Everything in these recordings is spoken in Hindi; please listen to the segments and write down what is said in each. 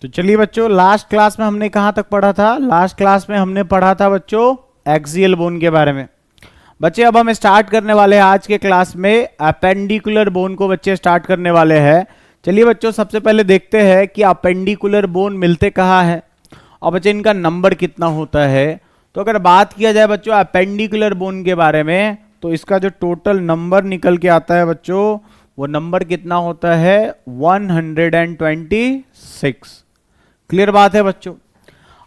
तो चलिए बच्चों, लास्ट क्लास में हमने कहां तक पढ़ा था? लास्ट क्लास में हमने पढ़ा था बच्चों एक्सियल बोन के बारे में। बच्चे अब हम स्टार्ट करने वाले हैं आज के क्लास में अपेंडिकुलर बोन को बच्चे स्टार्ट करने वाले हैं। चलिए बच्चों, सबसे पहले देखते हैं कि अपेंडिकुलर बोन मिलते कहाँ हैं और बच्चे इनका नंबर कितना होता है। तो अगर बात किया जाए बच्चों अपेंडिकुलर बोन के बारे में, तो इसका जो टोटल नंबर निकल के आता है बच्चों, वो नंबर कितना होता है? 126। क्लियर बात है बच्चों।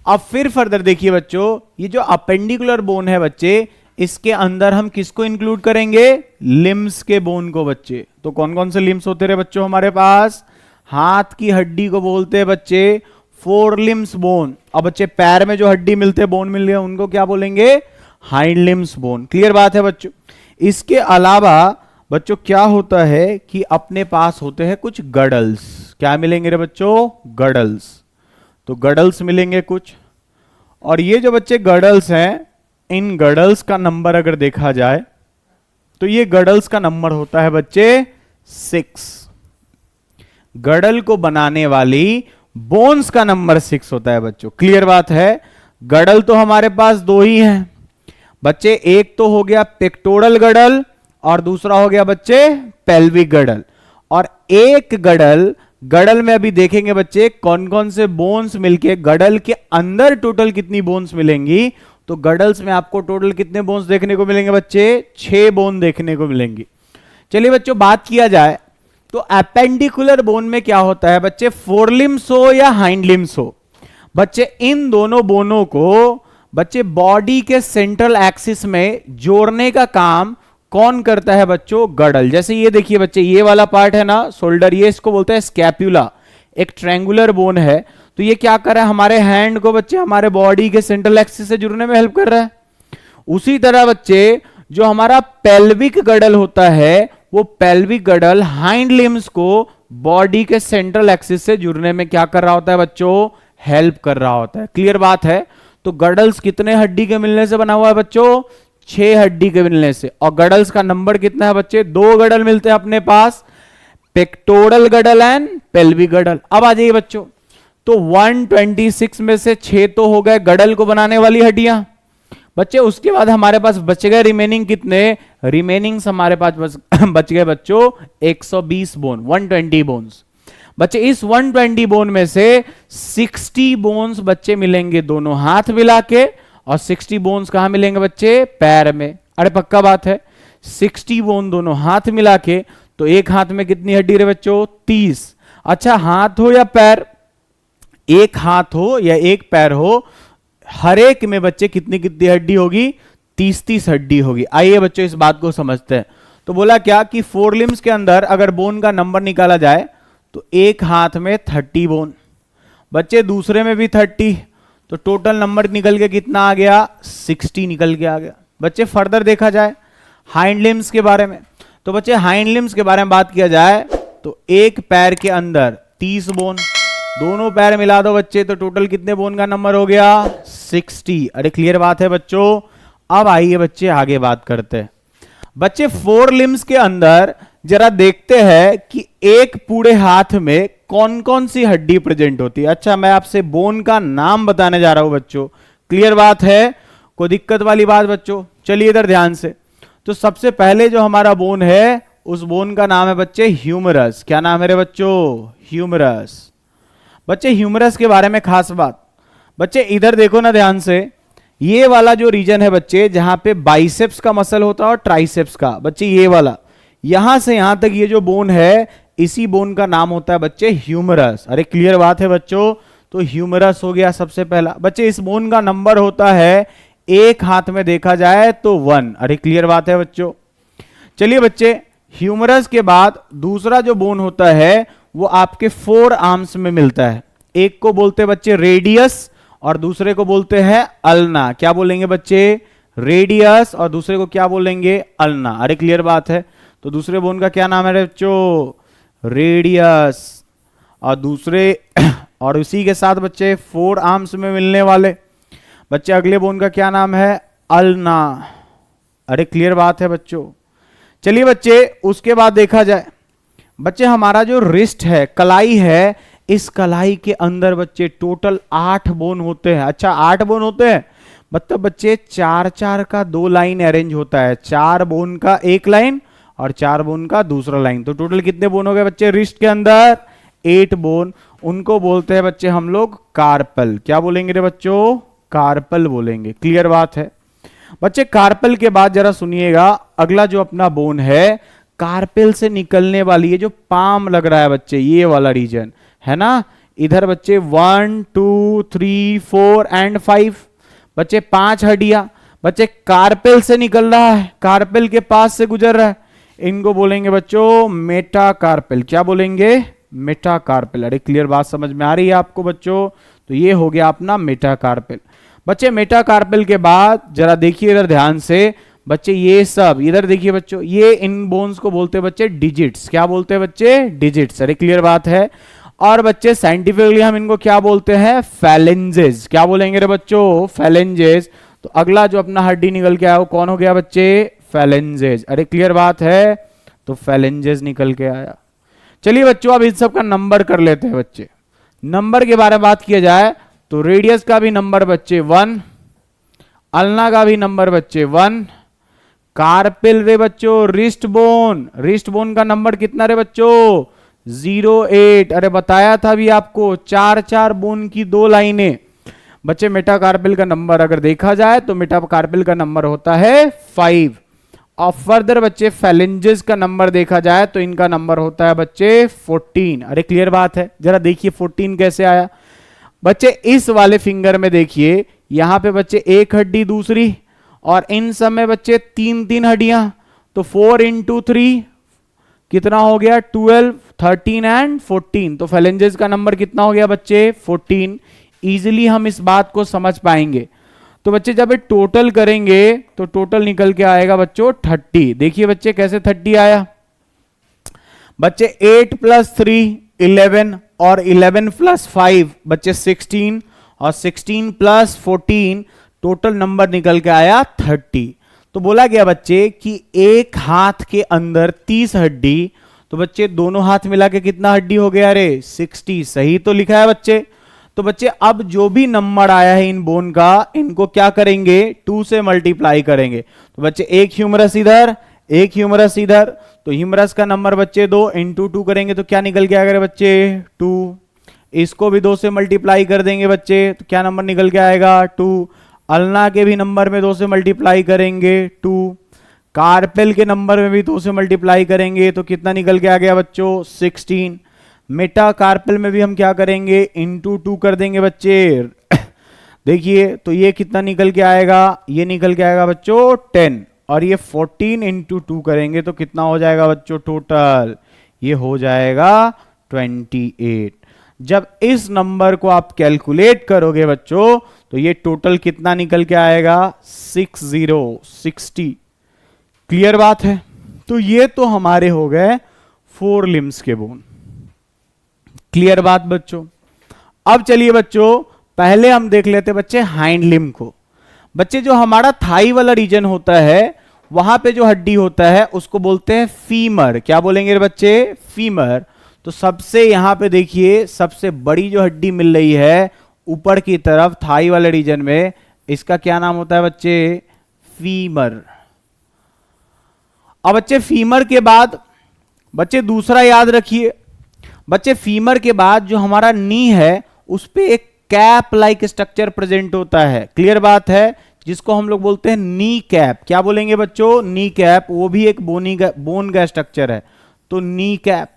अब फिर फर्दर देखिए बच्चों, ये जो अपेंडिकुलर बोन है बच्चे, इसके अंदर हम किसको इंक्लूड करेंगे? लिम्स के बोन को बच्चे। तो कौन कौन से लिम्स होते रहे बच्चों हमारे पास? हाथ की हड्डी को बोलते हैं बच्चे फोर लिम्स बोन। अब बच्चे पैर में जो हड्डी मिलते हैं, बोन मिल गए, उनको क्या बोलेंगे? Hind limbs bone. क्लियर बात है बच्चों। इसके अलावा बच्चों क्या होता है कि अपने पास होते हैं कुछ गडल्स। क्या मिलेंगे रे बच्चों? गडल्स। तो गडल्स मिलेंगे कुछ, और ये जो बच्चे गडल्स हैं, इन गडल्स का नंबर अगर देखा जाए तो ये गडल्स का नंबर होता है बच्चे 6। गडल को बनाने वाली बोन्स का नंबर 6 होता है बच्चों। क्लियर बात है। गडल तो हमारे पास दो ही हैं बच्चे, एक तो हो गया पेक्टोरल गडल और दूसरा हो गया बच्चे पेल्विक गडल। और एक गडल में अभी देखेंगे बच्चे कौन कौन से बोन्स मिलके गडल के अंदर टोटल कितनी बोन्स मिलेंगी। तो गडल्स में आपको टोटल कितने बोन्स देखने को मिलेंगे बच्चे? 6 बोन देखने को मिलेंगी। चलिए बच्चों, बात किया जाए तो अपेंडिकुलर बोन में क्या होता है बच्चे? फोरलिम्स हो या हाइंड लिम्स हो बच्चे, इन दोनों बोनों को बच्चे बॉडी के सेंट्रल एक्सिस में जोड़ने का काम कौन करता है बच्चों? गडल। जैसे ये देखिए बच्चे, ये वाला पार्ट है ना शोल्डर, ये इसको बोलते हैं स्कैपुला, एक ट्रायंगुलर बोन है। तो ये क्या कर रहा है? हमारे हैंड को बच्चे हमारे बॉडी के सेंट्रल एक्सिस से जुड़ने में हेल्प कर रहा है। उसी तरह बच्चे जो हमारा पेल्विक गडल होता है, वो पेल्विक गडल हाइंड लिम्स को बॉडी के सेंट्रल एक्सिस से जुड़ने में क्या कर रहा होता है बच्चों? हेल्प कर रहा होता है। क्लियर बात है। तो गडल्स कितने हड्डी के मिलने से बना हुआ है बच्चों? 6 हड्डी के मिलने से। और गडल्स का नंबर कितना है बच्चे? 2 गडल मिलते हैं अपने पास, पेक्टोरल गडल एंड पेल्विक गडल। अब आ जाइए बच्चों, तो 126 में से 6 तो हो गए गडल को बनाने वाली हड्डियां बच्चे। उसके बाद हमारे पास बच गए रिमेनिंग कितने? रिमेनिंग्स हमारे पास बच गए बच्चों 120 बोन, 120 बोन्स बच्चे। इस 120 बोन में से 60 बोन्स बच्चे मिलेंगे दोनों हाथ मिला के, और 60 बोन्स कहां मिलेंगे बच्चे? पैर में। अरे पक्का बात है। 60 बोन दोनों हाथ मिला के, तो एक हाथ में कितनी हड्डी रे बच्चों? 30। अच्छा, हाथ हो या पैर, एक हाथ हो या एक पैर हो, हर एक में बच्चे कितनी कितनी हड्डी होगी? 30-30 हड्डी होगी। आइए बच्चों इस बात को समझते हैं। तो बोला क्या कि फोर लिम्स के अंदर अगर बोन का नंबर निकाला जाए तो एक हाथ में 30 बोन बच्चे, दूसरे में भी 30, तो टोटल नंबर निकल के कितना आ गया? 60 निकल के आ गया बच्चे। फर्दर देखा जाए हाइंड लिम्स के बारे में, तो बच्चे हाइंड लिम्स के बारे में बात किया जाए तो एक पैर के अंदर 30 बोन, दोनों पैर मिला दो बच्चे तो टोटल कितने बोन का नंबर हो गया? 60। अरे क्लियर बात है बच्चों। अब आइए बच्चे आगे बात करते हैं बच्चे। फोर लिम्स के अंदर जरा देखते हैं कि एक पूरे हाथ में कौन कौन सी हड्डी प्रेजेंट होती है। अच्छा, मैं आपसे बोन का नाम बताने जा रहा हूं बच्चों। क्लियर बात है? कोई दिक्कत वाली बात बच्चों? चलिए इधर ध्यान से। तो सबसे पहले जो हमारा बोन है, उस बोन का नाम है बच्चे ह्यूमरस। क्या नाम है रे बच्चों? ह्यूमरस। बच्चे ह्यूमरस के बारे में खास बात बच्चे, इधर देखो ना ध्यान से। ये वाला जो रीजन है बच्चे, जहां पे बाइसेप्स का मसल होता है और ट्राइसेप्स का बच्चे, ये वाला यहां से यहां तक ये जो बोन है, इसी बोन का नाम होता है बच्चे ह्यूमरस। अरे क्लियर बात है बच्चों। तो ह्यूमरस हो गया सबसे पहला बच्चे। इस बोन का नंबर होता है, एक हाथ में देखा जाए तो 1। अरे क्लियर बात है बच्चों। चलिए बच्चे, ह्यूमरस के बाद दूसरा जो बोन होता है वो आपके 4 आर्म्स में मिलता है। एक को बोलते हैं बच्चे रेडियस और दूसरे को बोलते हैं अल्ना। क्या बोलेंगे बच्चे? रेडियस। और दूसरे को क्या बोलेंगे? अल्ना। अरे क्लियर बात है। तो दूसरे बोन का क्या नाम है बच्चों? रेडियस। और दूसरे और उसी के साथ बच्चे 4 आर्म्स में मिलने वाले बच्चे अगले बोन का क्या नाम है? अल्ना। अरे क्लियर बात है बच्चों। चलिए बच्चे, उसके बाद देखा जाए बच्चे, हमारा जो रिस्ट है, कलाई है, इस कलाई के अंदर बच्चे टोटल 8 बोन होते हैं। अच्छा 8 बोन होते हैं, मतलब बच्चे 4-4 का 2 लाइन अरेंज होता है, 4 बोन का 1 लाइन और 4 बोन का दूसरा लाइन। तो टोटल कितने बोन हो गए बच्चे रिस्ट के अंदर? 8 बोन। उनको बोलते हैं बच्चे हम लोग कार्पल। क्या बोलेंगे रे बच्चों? कार्पल बोलेंगे। क्लियर बात है बच्चे? कार्पल के बाद जरा सुनिएगा, अगला जो अपना बोन है कार्पेल से निकलने वाली है, जो पाम लग रहा है बच्चे, ये वाला रीजन है ना, इधर बच्चे 1 2 3 4 एंड 5 बच्चे 5 हड्डियां बच्चे कार्पेल से निकल रहा है, कार्पेल के पास से गुजर रहा है, इनको बोलेंगे बच्चों मेटाकार्पेल। क्या बोलेंगे? मेटाकार्पेल। अरे क्लियर बात समझ में आ रही है आपको बच्चों? तो ये हो गया अपना मेटाकार्पेल। बच्चे मेटाकार्पेल के बाद जरा देखिए इधर ध्यान से बच्चे, ये सब इधर देखिए बच्चों, ये इन बोन्स को बोलते हैं बच्चे डिजिट्स। क्या बोलते हैं बच्चे? डिजिट्स। अरे क्लियर बात है? और बच्चे साइंटिफिकली हम इनको क्या बोलते हैं? फैलेंजेस। क्या बोलेंगे रे बच्चों? फैलेंजेस। तो अगला जो अपना हड्डी निकल के आया वो कौन हो गया बच्चे? फैलेंजेस। अरे क्लियर बात है? तो फैलेंजेस निकल के आया। चलिए बच्चों अब इन सब का नंबर कर लेते हैं बच्चे। नंबर के बारे में बात किया जाए तो रेडियस का भी नंबर बच्चे 1, अल्ना का भी नंबर बच्चे 1, कार्पेल रे बच्चों रिस्ट बोन का नंबर कितना रे बच्चों? 0.8। अरे बताया था अभी आपको, 4-4 बोन की 2 लाइनें। बच्चे मेटाकार्पेल का नंबर अगर देखा जाए तो मेटाकार्पेल का नंबर होता है 5। और फर्दर बच्चे फैलेंजेस का नंबर देखा जाए तो इनका नंबर होता है बच्चे 14। अरे क्लियर बात है? जरा देखिए 14 कैसे आया बच्चे। इस वाले फिंगर में देखिए, यहां पे बच्चे एक हड्डी दूसरी, और इन सब में बच्चे 3-3 हड्डियां, तो 4 × 3 कितना हो गया? 12, 13 एंड 14। तो फैलेंजेस का नंबर कितना हो गया बच्चे? 14। इजीली हम इस बात को समझ पाएंगे। तो बच्चे जब ये टोटल करेंगे तो टोटल निकल के आएगा बच्चों 30। देखिए बच्चे कैसे 30 आया बच्चे? 8 + 3 11, और 11 + 5 बच्चे 16, और 16 + 14 टोटल नंबर निकल के आया 30। तो बोला गया बच्चे कि एक हाथ के अंदर 30 हड्डी, तो बच्चे दोनों हाथ मिला के कितना हड्डी हो गया रे? 60। सही तो लिखा है बच्चे? तो बच्चे अब जो भी नंबर आया है इन बोन का, इनको क्या करेंगे? 2 से मल्टीप्लाई करेंगे। तो बच्चे एक ह्यूमरस इधर, एक ह्यूमरस इधर, तो ह्यूमरस का नंबर बच्चे 2 × 2 करेंगे तो क्या निकल के आएगा बच्चे? 2। इसको भी 2 से मल्टीप्लाई कर देंगे बच्चे तो क्या नंबर निकल के आएगा? 2। अल्ना के भी नंबर में 2 से मल्टीप्लाई करेंगे 2। कार्पेल के नंबर में भी 2 से मल्टीप्लाई करेंगे तो कितना निकल के आ गया बच्चों? 16। मेटाकार्पेल में भी हम क्या करेंगे? × 2 कर देंगे बच्चे। देखिए तो ये कितना निकल के आएगा? ये निकल के आएगा बच्चों 10, और ये 14 × 2 करेंगे तो कितना हो जाएगा बच्चों टोटल? ये हो जाएगा 28। जब इस नंबर को आप कैलकुलेट करोगे बच्चों तो ये टोटल कितना निकल के आएगा? 60। क्लियर बात है? तो ये तो हमारे हो गए 4 लिम्स के बोन। क्लियर बात बच्चों? अब चलिए बच्चों पहले हम देख लेते बच्चे हाइंड लिम्ब को। बच्चे जो हमारा थाई वाला रीजन होता है वहां पे जो हड्डी होता है उसको बोलते हैं फीमर। क्या बोलेंगे रे बच्चे? फीमर। तो सबसे यहां पे देखिए सबसे बड़ी जो हड्डी मिल रही है ऊपर की तरफ थाई वाले रीजन में, इसका क्या नाम होता है बच्चे? फीमर। अब बच्चे फीमर के बाद बच्चे दूसरा याद रखिए बच्चे, फीमर के बाद जो हमारा नी है उस पे एक कैप लाइक स्ट्रक्चर प्रेजेंट होता है। क्लियर बात है? जिसको हम लोग बोलते हैं नी कैप। क्या बोलेंगे बच्चों? Knee cap. वो भी एक बोन का स्ट्रक्चर है, तो नी कैप।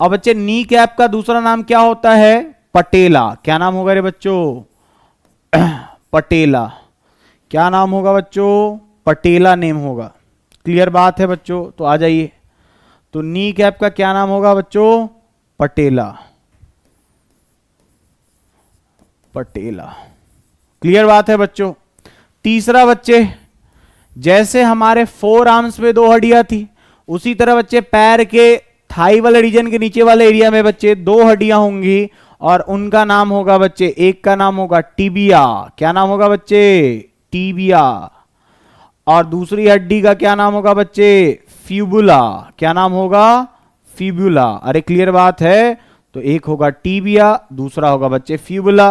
अब बच्चे नी कैप का दूसरा नाम क्या होता है? पटेला। क्या नाम होगा रे बच्चों? पटेला। क्या नाम होगा बच्चों? पटेला नेम होगा। क्लियर बात है बच्चों? तो आ जाइए, तो नी कैप का क्या नाम होगा बच्चों? पटेला। पटेला। क्लियर बात है बच्चों? तीसरा बच्चे, जैसे हमारे 4 आर्म्स में 2 हड्डियां थी, उसी तरह बच्चे पैर के थाई वाले रीजन के नीचे वाले एरिया में बच्चे 2 हड्डियां होंगी, और उनका नाम होगा बच्चे, एक का नाम होगा टिबिया। क्या नाम होगा बच्चे? टिबिया। और दूसरी हड्डी का क्या नाम होगा बच्चे? फिबुला। क्या नाम होगा? फिबुला। अरे क्लियर बात है? तो एक होगा टीबिया, दूसरा होगा बच्चे फ्यूबुला।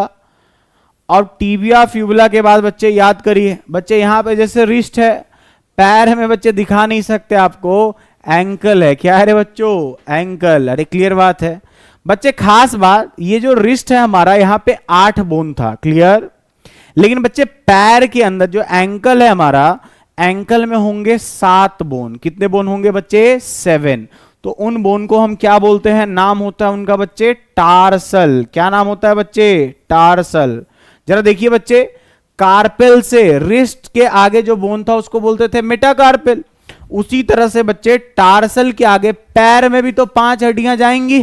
और टीबिया फ्यूबुला के बाद बच्चे याद करिए, बच्चे यहां पे जैसे रिस्ट है, पैर हमें बच्चे दिखा नहीं सकते आपको, एंकल है। क्या है रे बच्चों? एंकल। अरे क्लियर बात है बच्चे। खास बात, ये जो रिस्ट है हमारा, यहां पे 8 बोन था, क्लियर। लेकिन बच्चे पैर के अंदर जो एंकल है हमारा, एंकल में होंगे 7 बोन। कितने बोन होंगे बच्चे? 7। तो उन बोन को हम क्या बोलते हैं? नाम होता है उनका बच्चे टार्सल। क्या नाम होता है बच्चे? टार्सल। जरा देखिए बच्चे, कार्पेल से रिस्ट के आगे जो बोन था उसको बोलते थे मेटाकार्पेल। उसी तरह से बच्चे टार्सल के आगे पैर में भी तो 5 हड्डियां जाएंगी।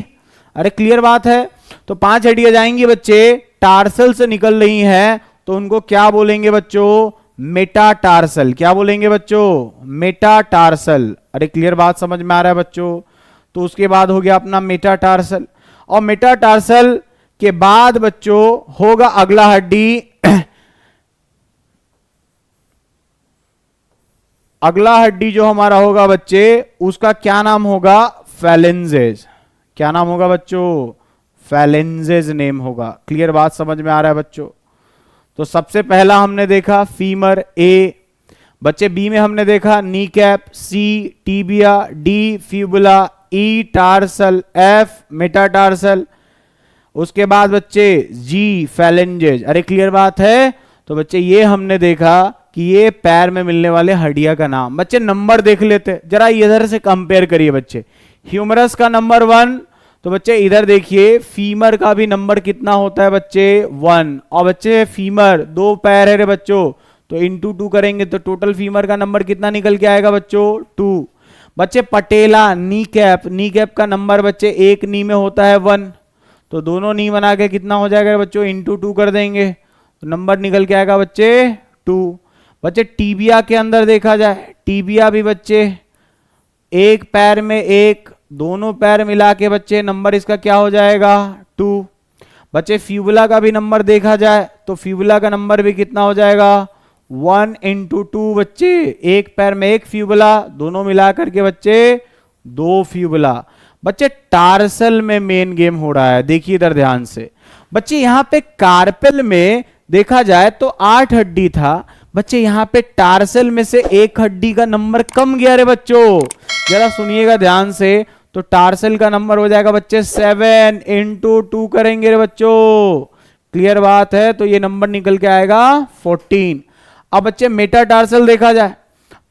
अरे क्लियर बात है। तो 5 हड्डियां जाएंगी बच्चे, टार्सल से निकल रही हैं, तो उनको क्या बोलेंगे बच्चों? मेटाटार्सल। क्या बोलेंगे बच्चों? मेटाटार्सल। अरे क्लियर बात समझ में आ रहा है बच्चों? तो उसके बाद हो गया अपना मेटाटार्सल। और मेटाटार्सल के बाद बच्चों होगा अगला हड्डी अगला हड्डी जो हमारा होगा बच्चे, उसका क्या नाम होगा? फैलेंजेस। क्या नाम होगा बच्चों? फैलेंजेस नेम होगा। क्लियर बात समझ में आ रहा है बच्चों? तो सबसे पहला हमने देखा फीमर, ए। बच्चे बी में हमने देखा नी कैप, सी टीबिया, डी फ्यूबुला, ई टार्सल, एफ मेटाटार्सल। उसके बाद बच्चे जी फैलेंजेस। अरे क्लियर बात है? तो बच्चे ये हमने देखा कि ये पैर में मिलने वाले हड्डियां का नाम। बच्चे नंबर देख लेते, जरा इधर से कंपेयर करिए बच्चे। ह्यूमरस का नंबर 1, तो बच्चे इधर देखिए फीमर का भी नंबर कितना होता है बच्चे? 1। और बच्चे फीमर 2 पैर है रे बच्चों, तो इंटू 2 करेंगे तो टोटल फीमर का नंबर कितना निकल के आएगा बच्चों? 2। बच्चे पटेला नी कैप का नंबर बच्चे एक नी में होता है 1, तो दोनों नी बना के कितना हो जाएगा बच्चों? इंटू 2 कर देंगे तो नंबर निकल के आएगा बच्चे 2। बच्चे टीबिया के अंदर देखा जाए, टीबिया भी बच्चे एक पैर में एक, दोनों पैर मिला के बच्चे नंबर इसका क्या हो जाएगा? 2। बच्चे फ्यूबुला का भी नंबर देखा जाए तो फ्यूबुला का नंबर भी कितना हो जाएगा? 1 इंटू 2 बच्चे, एक पैर में एक फ्यूबुला, दोनों मिला करके बच्चे 2 फ्यूबुला। बच्चे टार्सल में मेन गेम हो रहा है, देखिए इधर ध्यान से। बच्चे यहां पे कार्पेल में देखा जाए तो 8 हड्डी था, बच्चे यहां पे टार्सल में से एक हड्डी का नंबर कम गया रे बच्चों। जरा सुनिएगा ध्यान से, तो टार्सल का नंबर हो जाएगा बच्चे 7 इंटू 2 करेंगे रे बच्चों। क्लियर बात है? तो ये नंबर निकल के आएगा 14। अब बच्चे मेटाटार्सल देखा जाए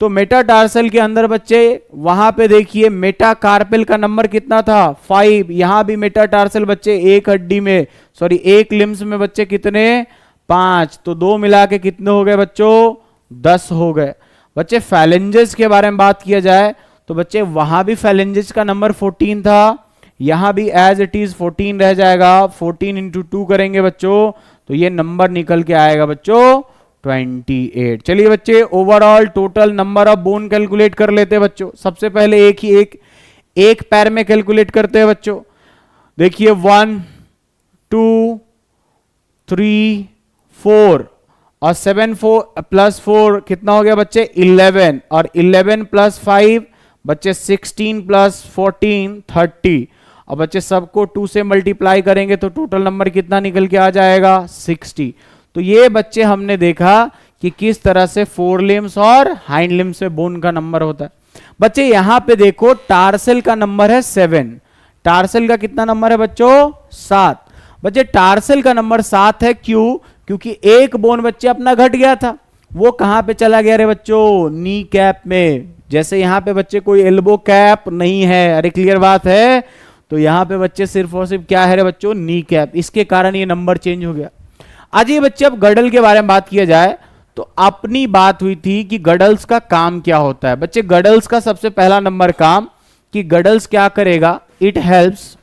तो मेटाटार्सल के अंदर बच्चे वहां पे देखिए मेटाकार्पेल का नंबर कितना था? 5। यहां भी मेटाटार्सल बच्चे एक हड्डी में, सॉरी एक लिम्स में बच्चे कितने? 5। तो 2 मिला के कितने हो गए बच्चों? 10 हो गए। बच्चे फैलेंजेस के बारे में बात किया जाए तो बच्चे वहां भी फैलेंजेस का नंबर 14 था, यहां भी एज इट इज 14 रह जाएगा। 14 इंटू 2 करेंगे बच्चों तो ये नंबर निकल के आएगा बच्चों 28। चलिए बच्चे overall total number of bone calculate कर लेते हैं बच्चों। सबसे पहले एक पैर में कैलकुलेट करते हैं बच्चों। देखिए 1 2 3 4 और 7 4 प्लस 4 कितना हो गया बच्चे? 11। और 11 प्लस 5 बच्चे 16 प्लस 14 30। और बच्चे सबको 2 से मल्टीप्लाई करेंगे तो टोटल नंबर कितना निकल के आ जाएगा? 60। तो ये बच्चे हमने देखा कि किस तरह से फोर लिम्स और हाइंड लिम्स से बोन का नंबर होता है। बच्चे यहां पे देखो टार्सल का नंबर है 7, टार्सल का कितना नंबर है बच्चों? 7। बच्चे टार्सल का नंबर 7 है, क्यों? क्योंकि एक बोन बच्चे अपना घट गया था, वो कहां पे चला गया रे बच्चों? नी कैप में। जैसे यहां पे बच्चे कोई एल्बो कैप नहीं है, अरे क्लियर बात है? तो यहां पे बच्चे सिर्फ और सिर्फ क्या है रे बच्चों? Knee cap. इसके कारण ये नंबर चेंज हो गया। आज ये बच्चे अब गडल के बारे में बात किया जाए तो अपनी बात हुई थी कि गडल्स का काम क्या होता है। बच्चे गडल्स का सबसे पहला नंबर काम कि गडल्स क्या करेगा? It helps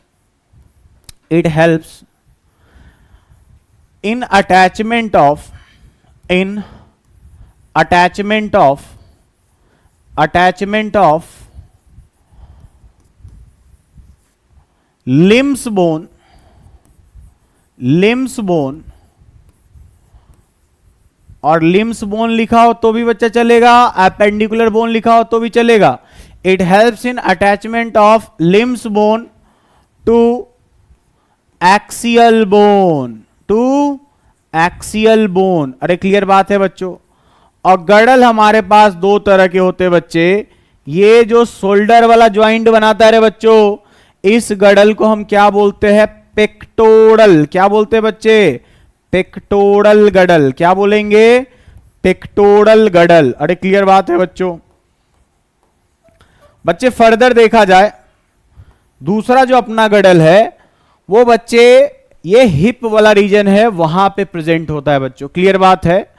in attachment of limbs bone और लिम्स बोन लिखा हो तो भी बच्चा चलेगा, एपेंडिकुलर बोन लिखा हो तो भी चलेगा। It helps in attachment of limbs bone to axial bone, to axial bone. अरे क्लियर बात है बच्चों। और गडल हमारे पास दो तरह के होते हैं बच्चे। ये जो शोल्डर वाला ज्वाइंट बनाता है रे बच्चों, इस गडल को हम क्या बोलते हैं? पेक्टोरल। क्या बोलते हैं बच्चे? पेक्टोरल गडल। क्या बोलेंगे? पेक्टोरल गडल। अरे क्लियर बात है बच्चों। बच्चे फर्दर देखा जाए, दूसरा जो अपना गडल है वो बच्चे ये हिप वाला रीजन है, वहां पे प्रेजेंट होता है बच्चों। क्लियर बात है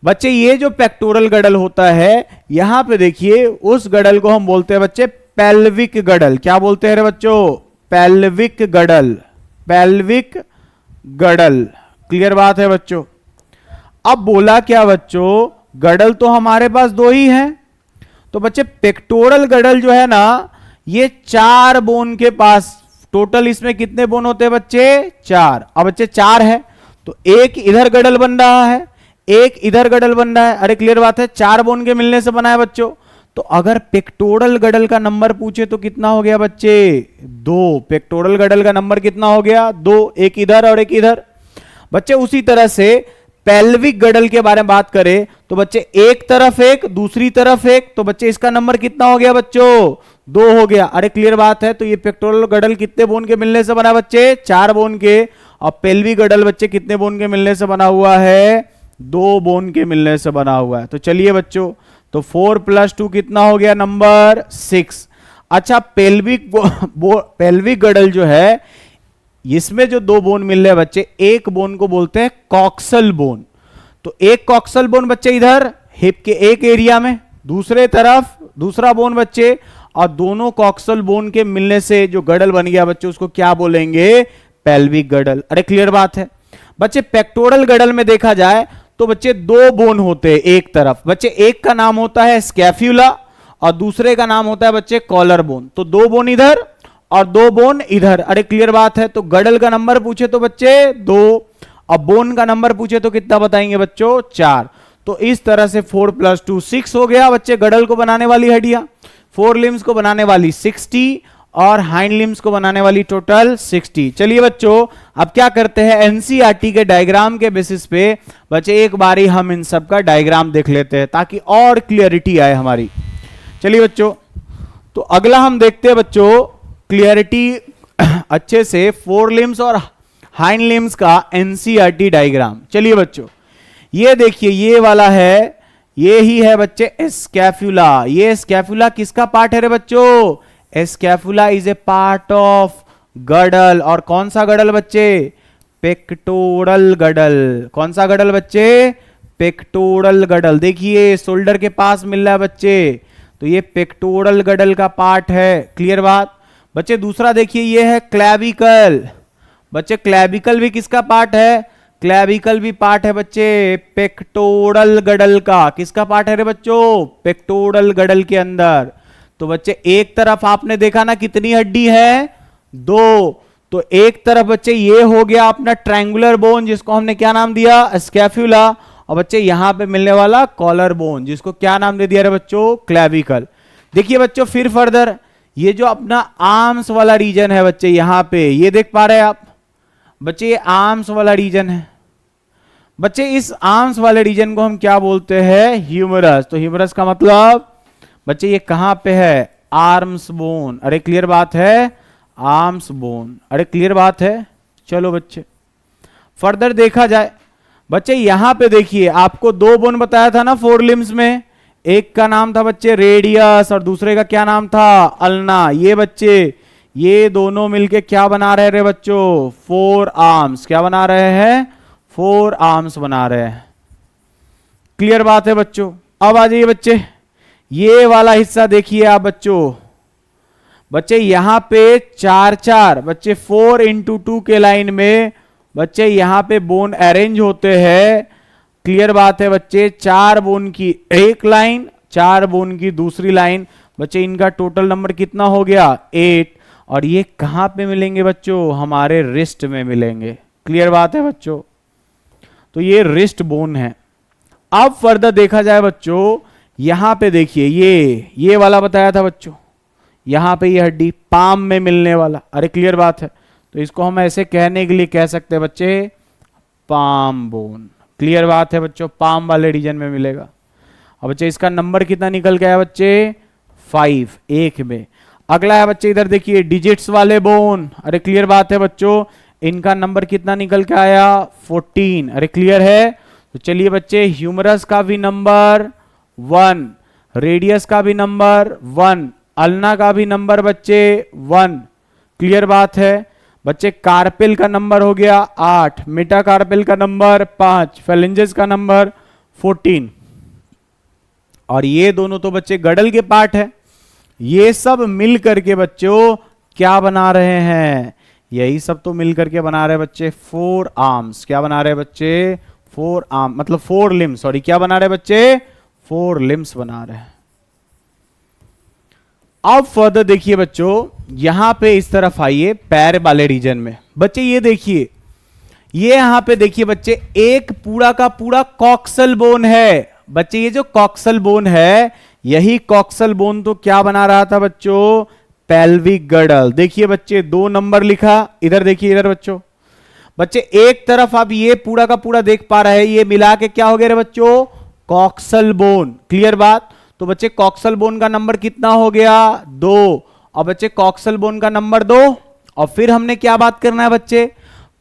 बच्चे। ये जो पेक्टोरल गडल होता है, यहां पे देखिए, उस गडल को हम बोलते हैं बच्चे पेल्विक गडल। क्या बोलते हैं रे बच्चों? पेल्विक गडल। पेल्विक गडल। क्लियर बात है बच्चों। अब बोला क्या बच्चों, गडल तो हमारे पास दो ही हैं, तो बच्चे पेक्टोरल गडल जो है ना, ये 4 बोन के पास, टोटल इसमें कितने बोन होते हैं बच्चे? 4। अब बच्चे 4 है तो एक इधर गडल बन रहा है, एक इधर गडल बन रहा है। अरे क्लियर बात है, 4 बोन के मिलने से बना है बच्चों। तो अगर पेक्टोरल गडल का नंबर पूछे तो कितना हो गया बच्चे? 2। पेक्टोरल गडल का नंबर कितना हो गया? 2। एक इधर और एक इधर बच्चे। उसी तरह से पेल्विक गडल के बारे में बात करें तो बच्चे एक तरफ एक, दूसरी तरफ एक, तो बच्चे इसका नंबर कितना हो गया बच्चों? 2 हो गया। अरे क्लियर बात है। तो ये पेक्टोरल गडल कितने बोन के मिलने से बना बच्चे? 4 बोन के। और पेल्विक गडल बच्चे कितने बोन के मिलने से बना हुआ है? 2 बोन के मिलने से बना हुआ है। तो चलिए बच्चों, तो 4 + 2 कितना हो गया? नंबर 6। अच्छा, पेल्विक गडल जो है, इसमें जो 2 बोन मिल रहे हैं बच्चे, एक बोन को बोलते हैं कॉक्सल बोन। तो एक कॉक्सल बोन बच्चे इधर हिप के एक एरिया में, दूसरे तरफ दूसरा बोन बच्चे, और दोनों कॉक्सल बोन के मिलने से जो गडल बन गया बच्चे, उसको क्या बोलेंगे? पेल्विक गडल। अरे क्लियर बात है बच्चे। पेक्टोरल गडल में देखा जाए तो बच्चे 2 बोन होते हैं एक तरफ बच्चे। एक का नाम होता है स्कैफ्यूला और दूसरे का नाम होता है बच्चे कॉलर बोन। तो 2 बोन इधर और 2 बोन इधर। अरे क्लियर बात है। तो गडल का नंबर पूछे तो बच्चे 2, और बोन का नंबर पूछे तो कितना बताएंगे बच्चों? 4। तो इस तरह से 4 + 2 6 हो गया बच्चे। गडल को बनाने वाली हड्डियां, 4 लिम्स को बनाने वाली 60 और हाइंड लिम्स को बनाने वाली टोटल 60। चलिए बच्चों, अब क्या करते हैं, एनसीईआरटी के डायग्राम के बेसिस पे बच्चे एक बारी हम इन सब का डायग्राम देख लेते हैं ताकि और क्लियरिटी आए हमारी। चलिए बच्चों, तो अगला हम देखते हैं बच्चों क्लियरिटी अच्छे से 4 लिम्स और हाइंड लिम्स का एनसीईआरटी डायग्राम। चलिए बच्चों, ये देखिए, ये वाला है, ये ही है बच्चे स्कैफुला। ये स्कैफुला किसका पार्ट है रे बच्चों? स्कैफुला इज ए पार्ट ऑफ गडल। और कौन सा गडल बच्चे? पेक्टोरल गडल। कौन सा गडल बच्चे? पेक्टोरल गडल। देखिए शोल्डर के पास मिल रहा है बच्चे, तो ये पेक्टोरल गडल का पार्ट है। क्लियर बात बच्चे। दूसरा देखिए, ये है क्लैविकल। बच्चे क्लैविकल भी किसका पार्ट है? क्लैविकल भी पार्ट है बच्चे पेक्टोरल गडल का। किसका पार्ट है रे बच्चों? पेक्टोरल गडल के अंदर। तो बच्चे एक तरफ आपने देखा ना कितनी हड्डी है? 2। तो एक तरफ बच्चे ये हो गया अपना ट्रायंगुलर बोन, जिसको हमने क्या नाम दिया? स्कैफ्यूला। और बच्चे यहां पे मिलने वाला कॉलर बोन, जिसको क्या नाम दे दिया रे बच्चों? क्लैविकल। देखिए बच्चों, फिर फर्दर ये जो अपना आर्म्स वाला रीजन है बच्चे, यहां पे ये देख पा रहे हैं आप बच्चे, ये आर्म्स वाला रीजन है बच्चे। इस आर्म्स वाले रीजन को हम क्या बोलते हैं? ह्यूमरस। तो ह्यूमरस का मतलब बच्चे ये कहां पे है? Arms bone. अरे क्लियर बात है, आर्म्स बोन। अरे क्लियर बात है। चलो बच्चे, फर्दर देखा जाए बच्चे, यहां पे देखिए आपको 2 बोन बताया था ना 4 लिम्स में। एक का नाम था बच्चे रेडियस और दूसरे का क्या नाम था? अल्ना। ये बच्चे ये दोनों मिलके क्या बना रहे रे बच्चों? 4 आर्म्स। क्या बना रहे हैं? 4 आर्म्स बना रहे हैं। क्लियर बात है बच्चों। अब आ जाइए बच्चे, ये वाला हिस्सा देखिए आप बच्चों। बच्चे यहां पे 4 बच्चे 4 × 2 के लाइन में बच्चे यहां पे बोन अरेंज होते हैं। क्लियर बात है बच्चे। 4 बोन की एक लाइन, 4 बोन की दूसरी लाइन। बच्चे इनका टोटल नंबर कितना हो गया? 8। और ये कहां पे मिलेंगे बच्चों? हमारे रिस्ट में मिलेंगे। क्लियर बात है बच्चों। तो ये रिस्ट बोन है। अब फर्दर देखा जाए बच्चों, यहां पे देखिए, ये वाला बताया था बच्चों, यहां पे ये हड्डी पाम में मिलने वाला। अरे क्लियर बात है। तो इसको हम ऐसे कहने के लिए कह सकते हैं बच्चे पाम बोन। क्लियर बात है बच्चों, पाम वाले रीजन में मिलेगा। अब बच्चे इसका नंबर कितना निकल गया है बच्चे 5 एक में। अगला है बच्चे इधर देखिए डिजिट्स वाले बोन। अरे क्लियर बात है बच्चों, इनका नंबर कितना निकल के आया 14। अरे क्लियर है। तो चलिए बच्चे ह्यूमरस का भी नंबर 1, रेडियस का भी नंबर 1, अल्ना का भी नंबर बच्चे 1। क्लियर बात है बच्चे। कार्पेल का नंबर हो गया 8, मेटा कार्पेल का नंबर 5, फेलेंजेस का नंबर 14। और ये दोनों तो बच्चे गडल के पार्ट है। ये सब मिल करके बच्चों क्या बना रहे हैं, यही सब तो मिल करके बना रहे हैं बच्चे 4 आर्म्स। क्या बना रहे हैं बच्चे 4 आर्म, मतलब 4 लिम्स। सॉरी क्या बना रहे हैं बच्चे 4 लिम्स बना रहे हैं। अब फर्दर देखिए बच्चों, यहां पे इस तरफ आइए पैर वाले रीजन में। बच्चे ये देखिए, ये यहां पे देखिए बच्चे एक पूरा का पूरा कॉक्सल बोन है। बच्चे ये जो कॉक्सल बोन है, यही कॉक्सल बोन तो क्या बना रहा था बच्चों पेल्विक गडल। देखिए बच्चे 2 नंबर लिखा, इधर देखिए इधर बच्चों। बच्चे एक तरफ आप ये पूरा का पूरा देख पा रहे हैं, ये मिला के क्या हो गया रे बच्चों कॉक्सल बोन। क्लियर बात। तो बच्चे कॉक्सल बोन का नंबर कितना हो गया 2। और बच्चे कॉक्सल बोन का नंबर 2। और फिर हमने क्या बात करना है बच्चे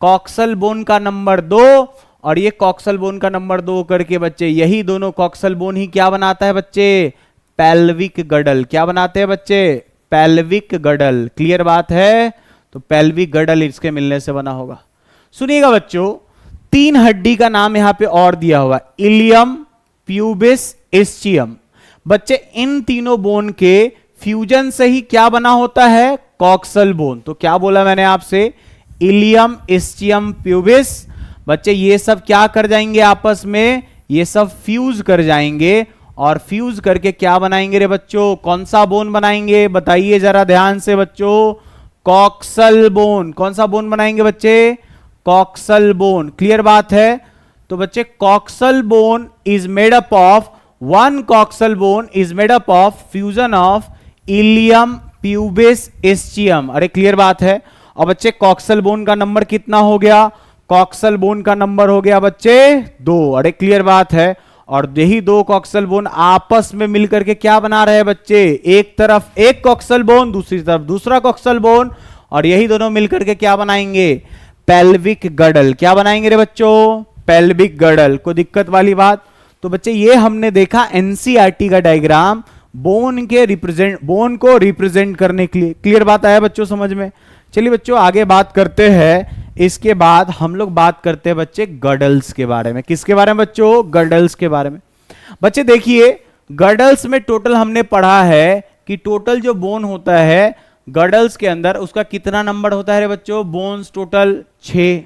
कॉक्सल बोन का नंबर 2 और ये कॉक्सल बोन का नंबर 2 करके बच्चे यही दोनों कॉक्सल बोन ही क्या बनाता है बच्चे पेल्विक गडल। क्या बनाते हैं बच्चे पेल्विक गडल। क्लियर बात है। तो पेल्विक गडल इसके मिलने से बना होगा। सुनिएगा बच्चों, 3 हड्डी का नाम यहां पे और दिया हुआ, इलियम, प्यूबिस, इस्चियम। बच्चे इन तीनों बोन के फ्यूजन से ही क्या बना होता है कॉक्सल बोन। तो क्या बोला मैंने आपसे इलियम, इस्चियम, प्यूबिस। बच्चे ये सब क्या कर जाएंगे आपस में, ये सब फ्यूज कर जाएंगे और फ्यूज करके क्या बनाएंगे रे बच्चों कौन सा बोन बनाएंगे बताइए जरा ध्यान से बच्चों कॉक्सल बोन। कौन सा बोन बनाएंगे बच्चे कॉक्सल बोन। क्लियर बात है। तो बच्चे coxal bone is made up of one coxal bone is made up of fusion of ilium, pubis, ischium. अरे क्लियर बात है। और बच्चे कॉक्सल बोन का नंबर कितना हो गया कॉक्सल बोन का नंबर हो गया बच्चे 2। अरे क्लियर बात है। और यही 2 कॉक्सल बोन आपस में मिलकर के क्या बना रहे हैं बच्चे एक तरफ एक कॉक्सल बोन दूसरी तरफ दूसरा कॉक्सल बोन और यही दोनों मिलकर के क्या बनाएंगे पेल्विक गडल। क्या बनाएंगे रे बच्चों पेल्विक गडल। कोई दिक्कत वाली बात। तो बच्चे ये हमने देखा एनसीईआरटी का डायग्राम बोन को रिप्रेजेंट करने के लिए। क्लियर बात आया बच्चों समझ में। चलिए बच्चों आगे बात करते हैं। इसके बाद हम लोग बात करते हैं बच्चे गडल्स के बारे में। किसके बारे में बच्चों गडल्स के बारे में। बच्चे देखिए गडल्स में टोटल हमने पढ़ा है कि टोटल जो बोन होता है गडल्स के अंदर उसका कितना नंबर होता है रे बच्चों बोन्स टोटल 6।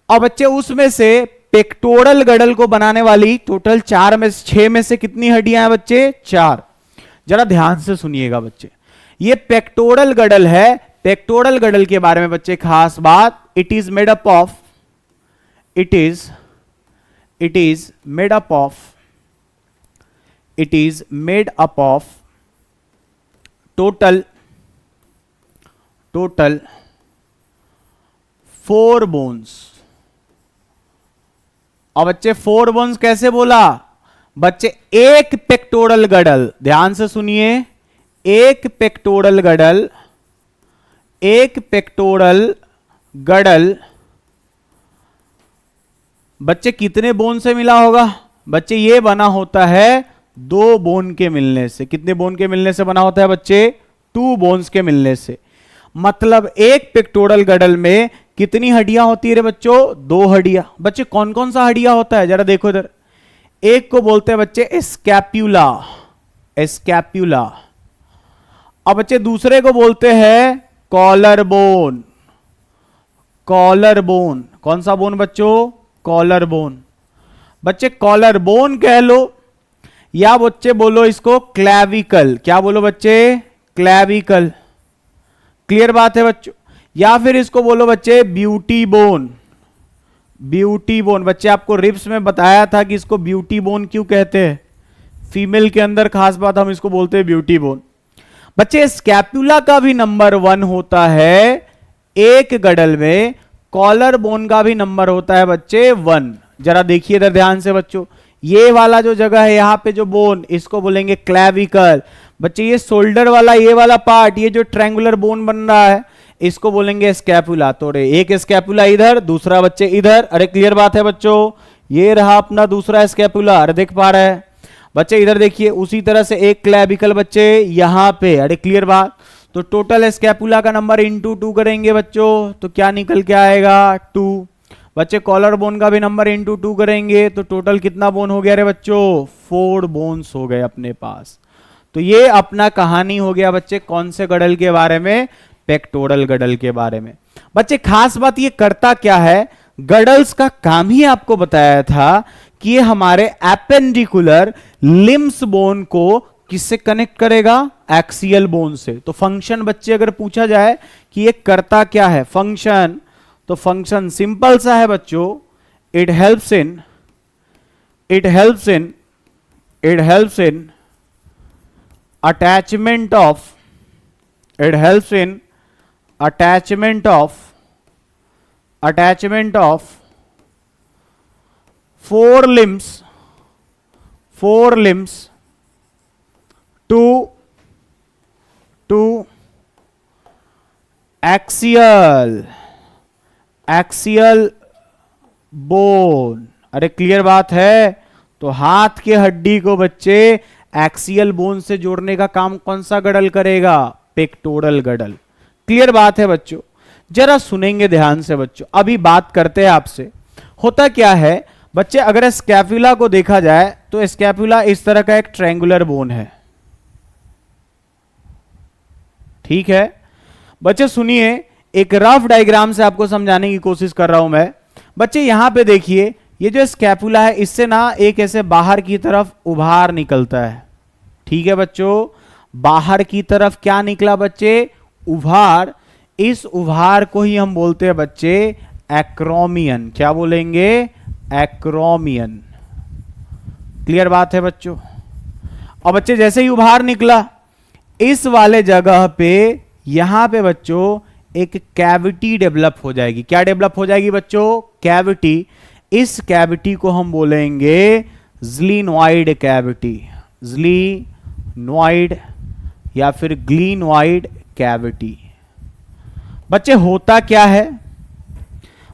और बच्चे उसमें से पेक्टोरल गडल को बनाने वाली टोटल 6 में से कितनी हड्डियां हैं बच्चे 4। जरा ध्यान से सुनिएगा बच्चे ये पेक्टोरल गडल है। पेक्टोरल गडल के बारे में बच्चे खास बात it is made up of it is made up of total 4 bones. और बच्चे 4 बोन्स कैसे बोला बच्चे एक पेक्टोरल गडल। ध्यान से सुनिए एक पेक्टोरल गडल बच्चे कितने बोन से मिला होगा बच्चे ये बना होता है 2 बोन के मिलने से। कितने बोन के मिलने से बना होता है बच्चे 2 बोन्स के मिलने से। मतलब एक पेक्टोरल गडल में कितनी हड्डियां होती है रे बच्चों 2 हड्डियां। बच्चे कौन कौन सा हड्डियां होता है जरा देखो इधर। एक को बोलते हैं बच्चे स्कैप्यूला। अब बच्चे दूसरे को बोलते हैं कॉलर बोन। कौन सा बोन बच्चों कॉलर बोन। बच्चे कॉलर बोन कह लो या बच्चे बोलो इसको क्लैविकल। क्या बोलो बच्चे क्लैविकल। क्लियर बात है बच्चों। या फिर इसको बोलो बच्चे ब्यूटी बोन। बच्चे आपको रिब्स में बताया था कि इसको ब्यूटी बोन क्यों कहते हैं। फीमेल के अंदर खास बात हम इसको बोलते हैं ब्यूटी बोन। बच्चे स्कैपुला का भी नंबर 1 होता है एक गडल में कॉलर बोन का भी नंबर होता है बच्चे 1। जरा देखिए इधर ध्यान से बच्चों, ये वाला जो जगह है यहां पे जो बोन, इसको बोलेंगे क्लैविकल। बच्चे ये शोल्डर वाला ये वाला पार्ट, ये जो ट्रायंगुलर बोन बन रहा है, इसको बोलेंगे स्कैपुला। तो एक स्कैपुला इधर, दूसरा बच्चे इधर। अरे क्लियर बात है बच्चों, ये रहा अपना दूसरा स्कैपुला। अरे देख पा रहे हैं बच्चे, इधर देखिए उसी तरह से एक क्लैविकल बच्चे यहां पे। अरे क्लियर बात। तो टोटल स्कैपुला का नंबर इंटू 2 करेंगे बच्चों, तो क्या निकल के आएगा 2। बच्चे कॉलर बोन का भी नंबर इंटू 2 करेंगे, तो टोटल कितना बोन हो गया रे बच्चों, 4 बोन्स हो गए अपने पास। तो ये अपना कहानी हो गया बच्चे कौन से गडल के बारे में, पेक्टोरल गडल के बारे में। बच्चे खास बात ये करता क्या है, गडल्स का काम ही आपको बताया था कि ये हमारे एपेंडिकुलर लिम्स बोन को किससे कनेक्ट करेगा, एक्सियल बोन से। तो फंक्शन बच्चे अगर पूछा जाए कि ये करता क्या है फंक्शन, तो फंक्शन सिंपल सा है बच्चों, it helps in attachment of four limbs to axial bone। अरे क्लियर बात है। तो हाथ के हड्डी को बच्चे एक्सियल बोन से जोड़ने का काम कौन सा गडल करेगा, पेक्टोरल गडल। क्लियर बात है बच्चों, जरा सुनेंगे ध्यान से बच्चों। अभी बात करते हैं आपसे, होता क्या है बच्चे, अगर स्कैपुला को देखा जाए तो स्कैपुला इस तरह का एक ट्रायंगुलर बोन है, ठीक है बच्चे। सुनिए, एक रफ डायग्राम से आपको समझाने की कोशिश कर रहा हूं मैं। बच्चे यहां पे देखिए, ये जो स्कैपुला है इससे ना एक ऐसे बाहर की तरफ उभार निकलता है, ठीक है बच्चों। बाहर की तरफ क्या निकला बच्चे, उभार। इस उभार को ही हम बोलते हैं बच्चे एक्रोमियन। क्या बोलेंगे, एक्रोमियन। क्लियर बात है बच्चों। और बच्चे जैसे ही उभार निकला, इस वाले जगह पे यहां पे बच्चों एक कैविटी डेवलप हो जाएगी। क्या डेवलप हो जाएगी बच्चों, कैविटी। इस कैविटी को हम बोलेंगे ज़्लीनॉइड कैविटी, ज़्लीनॉइड या फिर ग्लीनॉइड कैविटी। बच्चे होता क्या है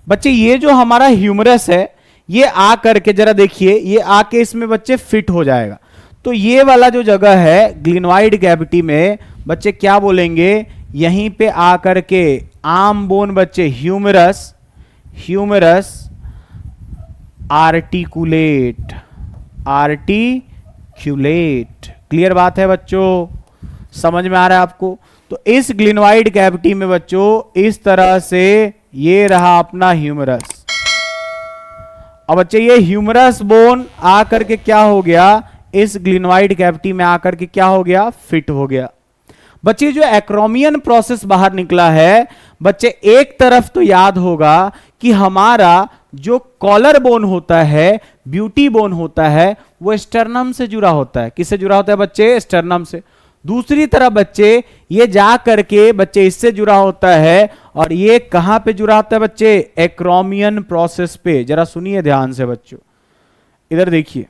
बच्चे, ये जो हमारा ह्यूमरस है ये आ करके जरा देखिए, ये आके इसमें बच्चे फिट हो जाएगा। तो ये वाला जो जगह है ग्लिनॉइड कैविटी में बच्चे क्या बोलेंगे, यहीं पे आकर के आर्म बोन बच्चे ह्यूमरस आर्टिकुलेट। क्लियर बात है बच्चों, समझ में आ रहा है आपको। तो इस ग्लिनॉइड कैविटी में बच्चों इस तरह से ये रहा अपना ह्यूमरस। अब बच्चे ये ह्यूमरस बोन आकर के क्या हो गया, इस ग्लिनॉइड कैविटी में आकर के क्या हो गया, फिट हो गया। बच्चे जो एक्रोमियन प्रोसेस बाहर निकला है बच्चे, एक तरफ तो याद होगा कि हमारा जो कॉलर बोन होता है, ब्यूटी बोन होता है, वो स्टर्नम से जुड़ा होता है। किससे जुड़ा होता है बच्चे, स्टर्नम से। दूसरी तरफ बच्चे ये जा करके बच्चे इससे जुड़ा होता है, और ये कहां पे जुड़ा होता है बच्चे, एक्रोमियन प्रोसेस पे। जरा सुनिए ध्यान से बच्चों, इधर देखिए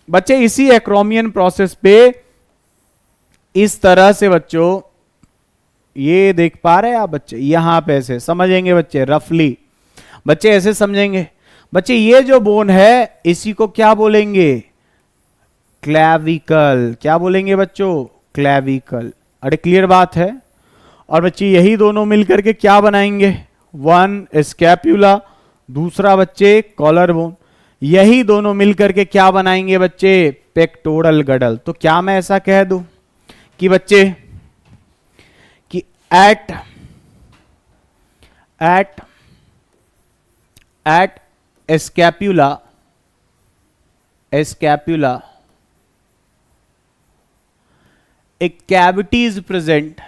बच्चे, इसी एक्रोमियन प्रोसेस पे इस तरह से बच्चों, ये देख पा रहे हैं आप बच्चे, यहां पे ऐसे समझेंगे बच्चे, रफली बच्चे ऐसे समझेंगे बच्चे। ये जो बोन है इसी को क्या बोलेंगे, क्लैविकल। क्या बोलेंगे बच्चों, क्लैविकल। अरे क्लियर बात है। और बच्चे यही दोनों मिलकर के क्या बनाएंगे, वन स्कैप्यूला, दूसरा बच्चे कॉलर बोन। यही दोनों मिलकर के क्या बनाएंगे बच्चे, पेक्टोरल गडल। तो क्या मैं ऐसा कह दूं कि बच्चे कि at scapula a cavity is present,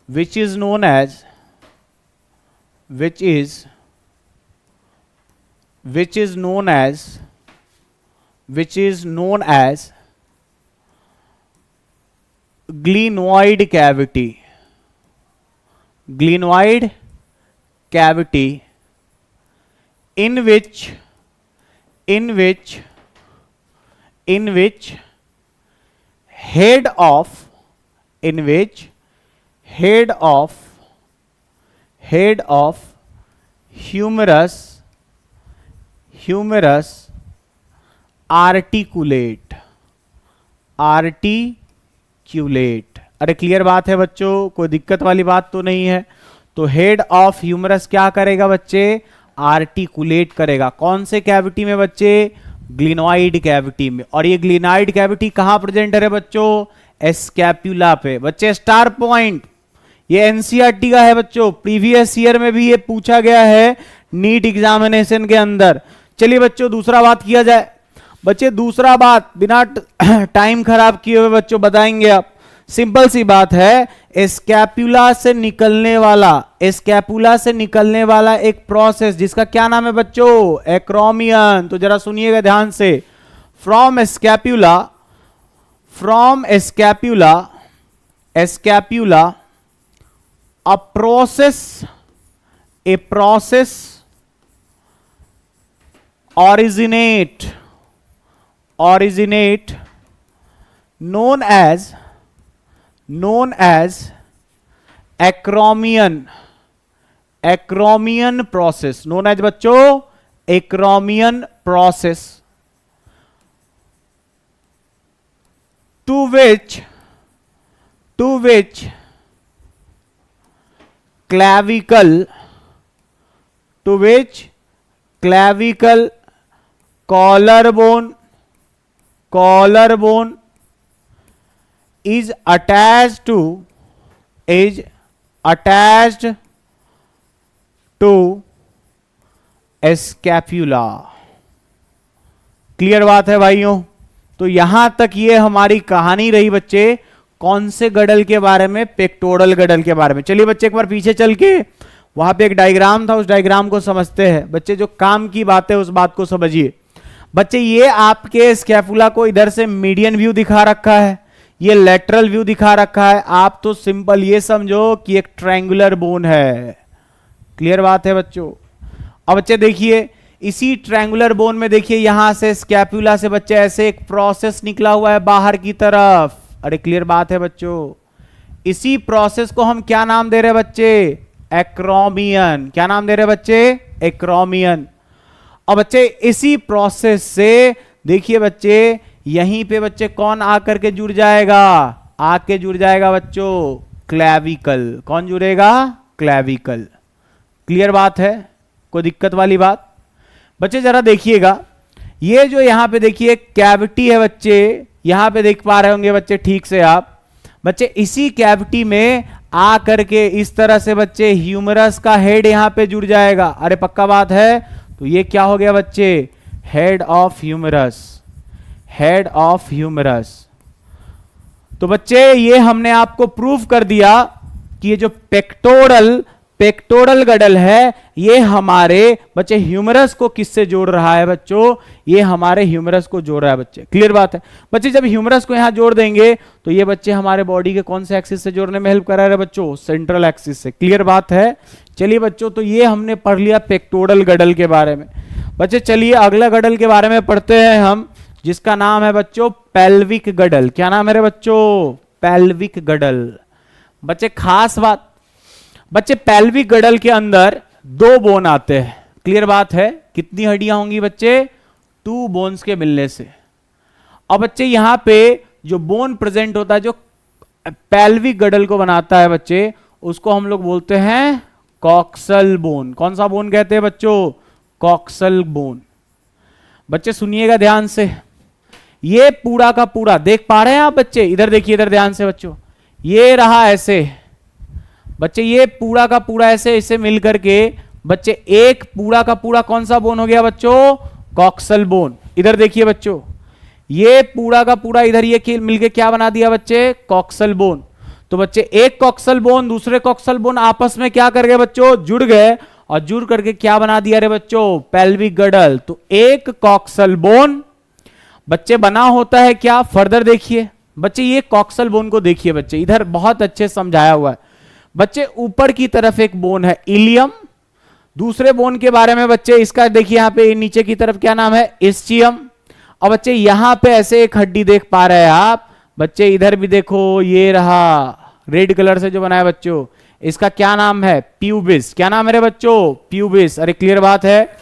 which is known as glenoid cavity, glenoid cavity in which head of humerus articulate. अरे क्लियर बात है बच्चों, कोई दिक्कत वाली बात तो नहीं है। तो हेड ऑफ ह्यूमरस क्या करेगा बच्चे? आर्टिकुलेट करेगा। कौन से कैविटी में बच्चे? ग्लिनॉइड कैविटी में। और ये ग्लिनॉइड कैविटी कहां प्रेजेंट है बच्चों? स्कैपुला पे। बच्चे स्टार पॉइंट, ये एनसीईआरटी का है बच्चों, प्रीवियस ईयर में भी ये पूछा गया है नीट एग्जामिनेशन के अंदर। चलिए बच्चों दूसरा बात किया जाए। बच्चे दूसरा बात बिना टाइम खराब किए हुए बच्चों बताएंगे आप। सिंपल सी बात है, स्कैपुला से निकलने वाला एक प्रोसेस जिसका क्या नाम है बच्चों? एक्रोमियन। तो जरा सुनिएगा ध्यान से। From scapula a process originate known as acromion process, known as बच्चों acromion process, to which clavicle collarbone is attached to scapula. Clear बात है भाइयों? तो यहां तक ये हमारी कहानी रही बच्चे। कौन से गडल के बारे में? पेक्टोरल गडल के बारे में। चलिए बच्चे एक बार पीछे चल के, वहां पे एक डायग्राम था, उस डायग्राम को समझते हैं। बच्चे जो काम की बात है उस बात को समझिए। बच्चे ये आपके स्कैपुला को इधर से मीडियन व्यू दिखा रखा है, ये लेटरल व्यू दिखा रखा है। आप तो सिंपल ये समझो कि एक ट्रायंगुलर बोन है। क्लियर बात है बच्चों? अब बच्चे देखिए, इसी ट्रायंगुलर बोन में देखिए यहां से स्कैपुला से बच्चे ऐसे एक प्रोसेस निकला हुआ है बाहर की तरफ। अरे क्लियर बात है बच्चों? इसी प्रोसेस को हम क्या नाम दे रहे हैं बच्चे? एक्रोमियन। क्या नाम दे रहे हैं बच्चे? एक्रोमियन। और बच्चे इसी प्रोसेस से देखिए बच्चे, यहीं पे बच्चे कौन आकर के जुड़ जाएगा? आके जुड़ जाएगा बच्चों क्लैविकल। कौन जुड़ेगा? क्लैविकल। क्लियर बात है? कोई दिक्कत वाली बात? बच्चे जरा देखिएगा, ये जो यहां पे देखिए कैविटी है बच्चे, यहां पे देख पा रहे होंगे बच्चे ठीक से आप। बच्चे इसी कैविटी में आ करके इस तरह से बच्चे ह्यूमरस का हेड यहां पे जुड़ जाएगा। अरे पक्का बात है? तो ये क्या हो गया बच्चे? Head of humerus. तो बच्चे ये हमने आपको प्रूव कर दिया कि ये जो पेक्टोरल गडल है, ये हमारे बच्चे ह्यूमरस को किससे जोड़ रहा है बच्चों? ये हमारे ह्यूमरस को जोड़ रहा है बच्चे। क्लियर बात है? बच्चे जब ह्यूमरस को यहां जोड़ देंगे तो ये बच्चे हमारे बॉडी के कौन से एक्सिस से जोड़ने में हेल्प कर रहा है बच्चों? सेंट्रल एक्सिस से। क्लियर बात है? चलिए बच्चों, तो ये हमने पढ़ लिया पेक्टोरल गडल के बारे में। बच्चे चलिए अगला गडल के बारे में पढ़ते हैं हम, जिसका नाम है बच्चों पेल्विक गडल। क्या नाम है रे बच्चों? पेल्विक गडल। बच्चे खास बात, बच्चे पेल्विक गडल के अंदर 2 बोन आते हैं। क्लियर बात है? कितनी हड्डियां होंगी बच्चे? 2 बोन्स के मिलने से। और बच्चे यहां पे जो बोन प्रेजेंट होता है, जो पेल्विक गडल को बनाता है बच्चे, उसको हम लोग बोलते हैं कॉक्सल बोन। कौन सा बोन कहते हैं बच्चों? Coxal bone. बच्चे सुनिएगा ध्यान से, ये पूरा का पूरा देख पा रहे हैं आप बच्चे? इधर देखिए, इधर ध्यान से बच्चों। ये रहा ऐसे बच्चे, ये पूरा का पूरा ऐसे इसे मिलकर के बच्चे एक पूरा का पूरा कौन सा बोन हो गया बच्चों? Coxal bone. इधर देखिए बच्चों, ये पूरा का पूरा इधर ये मिलके क्या बना दिया बच्चे? Coxal bone. तो बच्चे एक कॉक्सल बोन दूसरे कॉक्सल बोन आपस में क्या कर गए बच्चों? जुड़ गए, और जुड़ करके क्या बना दिया रे बच्चों? पेल्विक गडल। तो एक कॉक्सल बोन बच्चे बना होता है क्या? फर्दर देखिए, बच्चे ये कॉक्सल बोन को देखिए बच्चे, इधर बहुत अच्छे समझाया हुआ है बच्चे। ऊपर की तरफ एक बोन है इलियम, दूसरे बोन के बारे में बच्चे इसका देखिए यहां पे नीचे की तरफ क्या नाम है, इस्चियम। और बच्चे यहां पे ऐसे एक हड्डी देख पा रहे हैं आप बच्चे, इधर भी देखो ये रहा रेड कलर से जो बनाया बच्चों, इसका क्या नाम है, प्यूबिस। क्या नाम है रे बच्चों, प्यूबिस। अरे क्लियर बात है।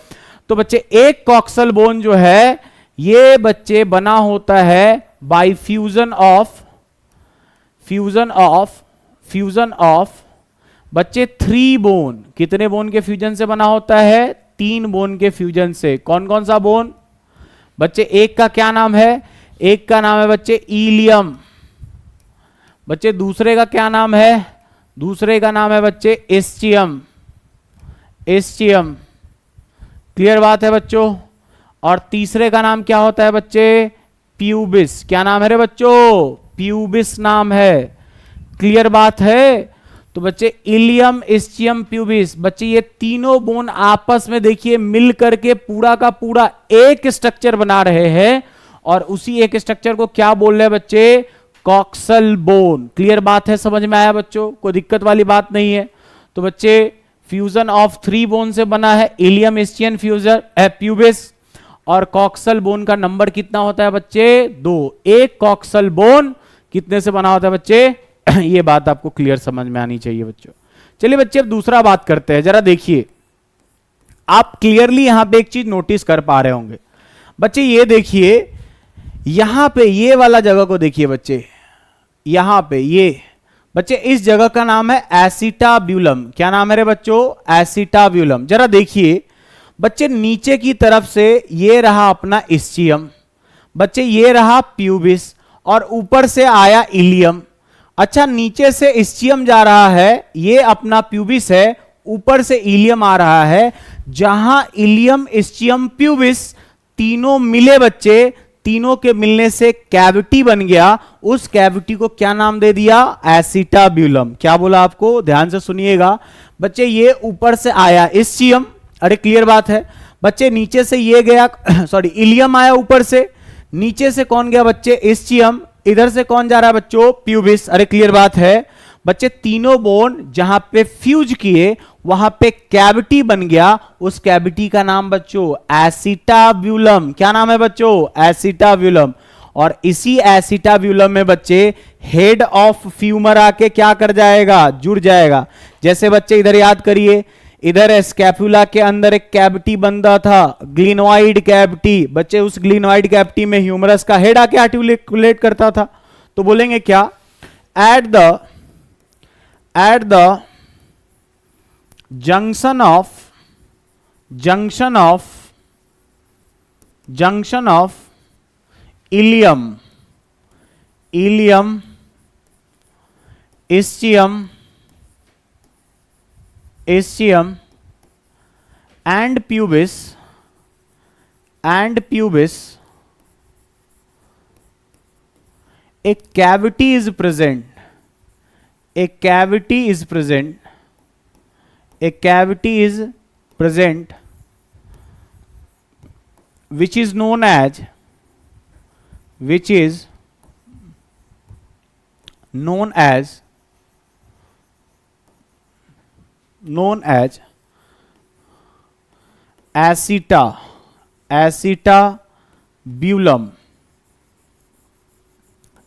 तो बच्चे एक कॉक्सल बोन जो है ये बच्चे बना होता है बाय फ्यूजन ऑफ बच्चे 3 बोन। कितने बोन के फ्यूजन से बना होता है, 3 बोन के फ्यूजन से। कौन कौन सा बोन बच्चे, एक का क्या नाम है, एक का नाम है बच्चे इलियम। बच्चे दूसरे का क्या नाम है, दूसरे का नाम है बच्चे इस्चियम। क्लियर बात है बच्चों। और तीसरे का नाम क्या होता है बच्चे, प्यूबिस। क्या नाम है रे बच्चों, प्यूबिस नाम है। क्लियर बात है। तो बच्चे इलियम, इस्चियम, प्यूबिस, बच्चे ये तीनों बोन आपस में देखिए मिल करके पूरा का पूरा एक स्ट्रक्चर बना रहे हैं, और उसी एक स्ट्रक्चर को क्या बोल रहे हैं बच्चे, कॉक्सल बोन। क्लियर बात है, समझ में आया बच्चों, कोई दिक्कत वाली बात नहीं है। तो बच्चे फ्यूजन ऑफ 3 बोन से बना है इलियम, इस्चियम, प्यूबिस। और कॉक्सल बोन का नंबर कितना होता है बच्चे, 2। एक कॉक्सल बोन कितने से बना होता है बच्चे ये बात आपको क्लियर समझ में आनी चाहिए बच्चों। चलिए बच्चे अब दूसरा बात करते हैं। जरा देखिए आप क्लियरली यहां पे एक चीज नोटिस कर पा रहे होंगे बच्चे, ये देखिए यहां पे ये वाला जगह को देखिए बच्चे, यहां पे ये बच्चे इस जगह का नाम है एसिटाब्यूलम। क्या नाम है रे बच्चों, एसिटाब्यूलम। जरा देखिए बच्चे नीचे की तरफ से ये रहा अपना इस्चियम, बच्चे ये रहा प्यूबिस, और ऊपर से आया इलियम। अच्छा नीचे से इस्चियम जा रहा है, ये अपना प्यूबिस है, ऊपर से इलियम आ रहा है। जहां इलियम, इस्चियम, प्यूबिस तीनों मिले बच्चे, तीनों के मिलने से कैविटी बन गया। उस कैविटी को क्या नाम दे दिया, एसिटाब्यूलम। क्या बोला आपको, ध्यान से सुनिएगा बच्चे। ये ऊपर से आया इस्चियम, अरे क्लियर बात है बच्चे। नीचे से ये गया सॉरी इलियम आया ऊपर से, नीचे से कौन गया बच्चे, इस्चियम। इधर से कौन जा रहा है बच्चों, प्यूबिस। अरे क्लियर बात है बच्चे। तीनों बोन जहां पे फ्यूज किए वहां पे कैविटी बन गया, उस कैविटी का नाम बच्चों एसिटाब्यूलम। क्या नाम है बच्चों, एसिटाब्यूलम। और इसी एसिटाब्यूलम में बच्चे हेड ऑफ फ्यूमर आके क्या कर जाएगा, जुड़ जाएगा। जैसे बच्चे इधर याद करिए, इधर स्कैपुला के अंदर एक कैविटी बनता था, ग्लिनोइड कैविटी। बच्चे उस ग्लिनोइड कैविटी में ह्यूमरस का हेड आके आर्टिकुलेट करता था। तो बोलेंगे क्या, at the junction of ilium, ischium and pubis, a cavity is present, which is known as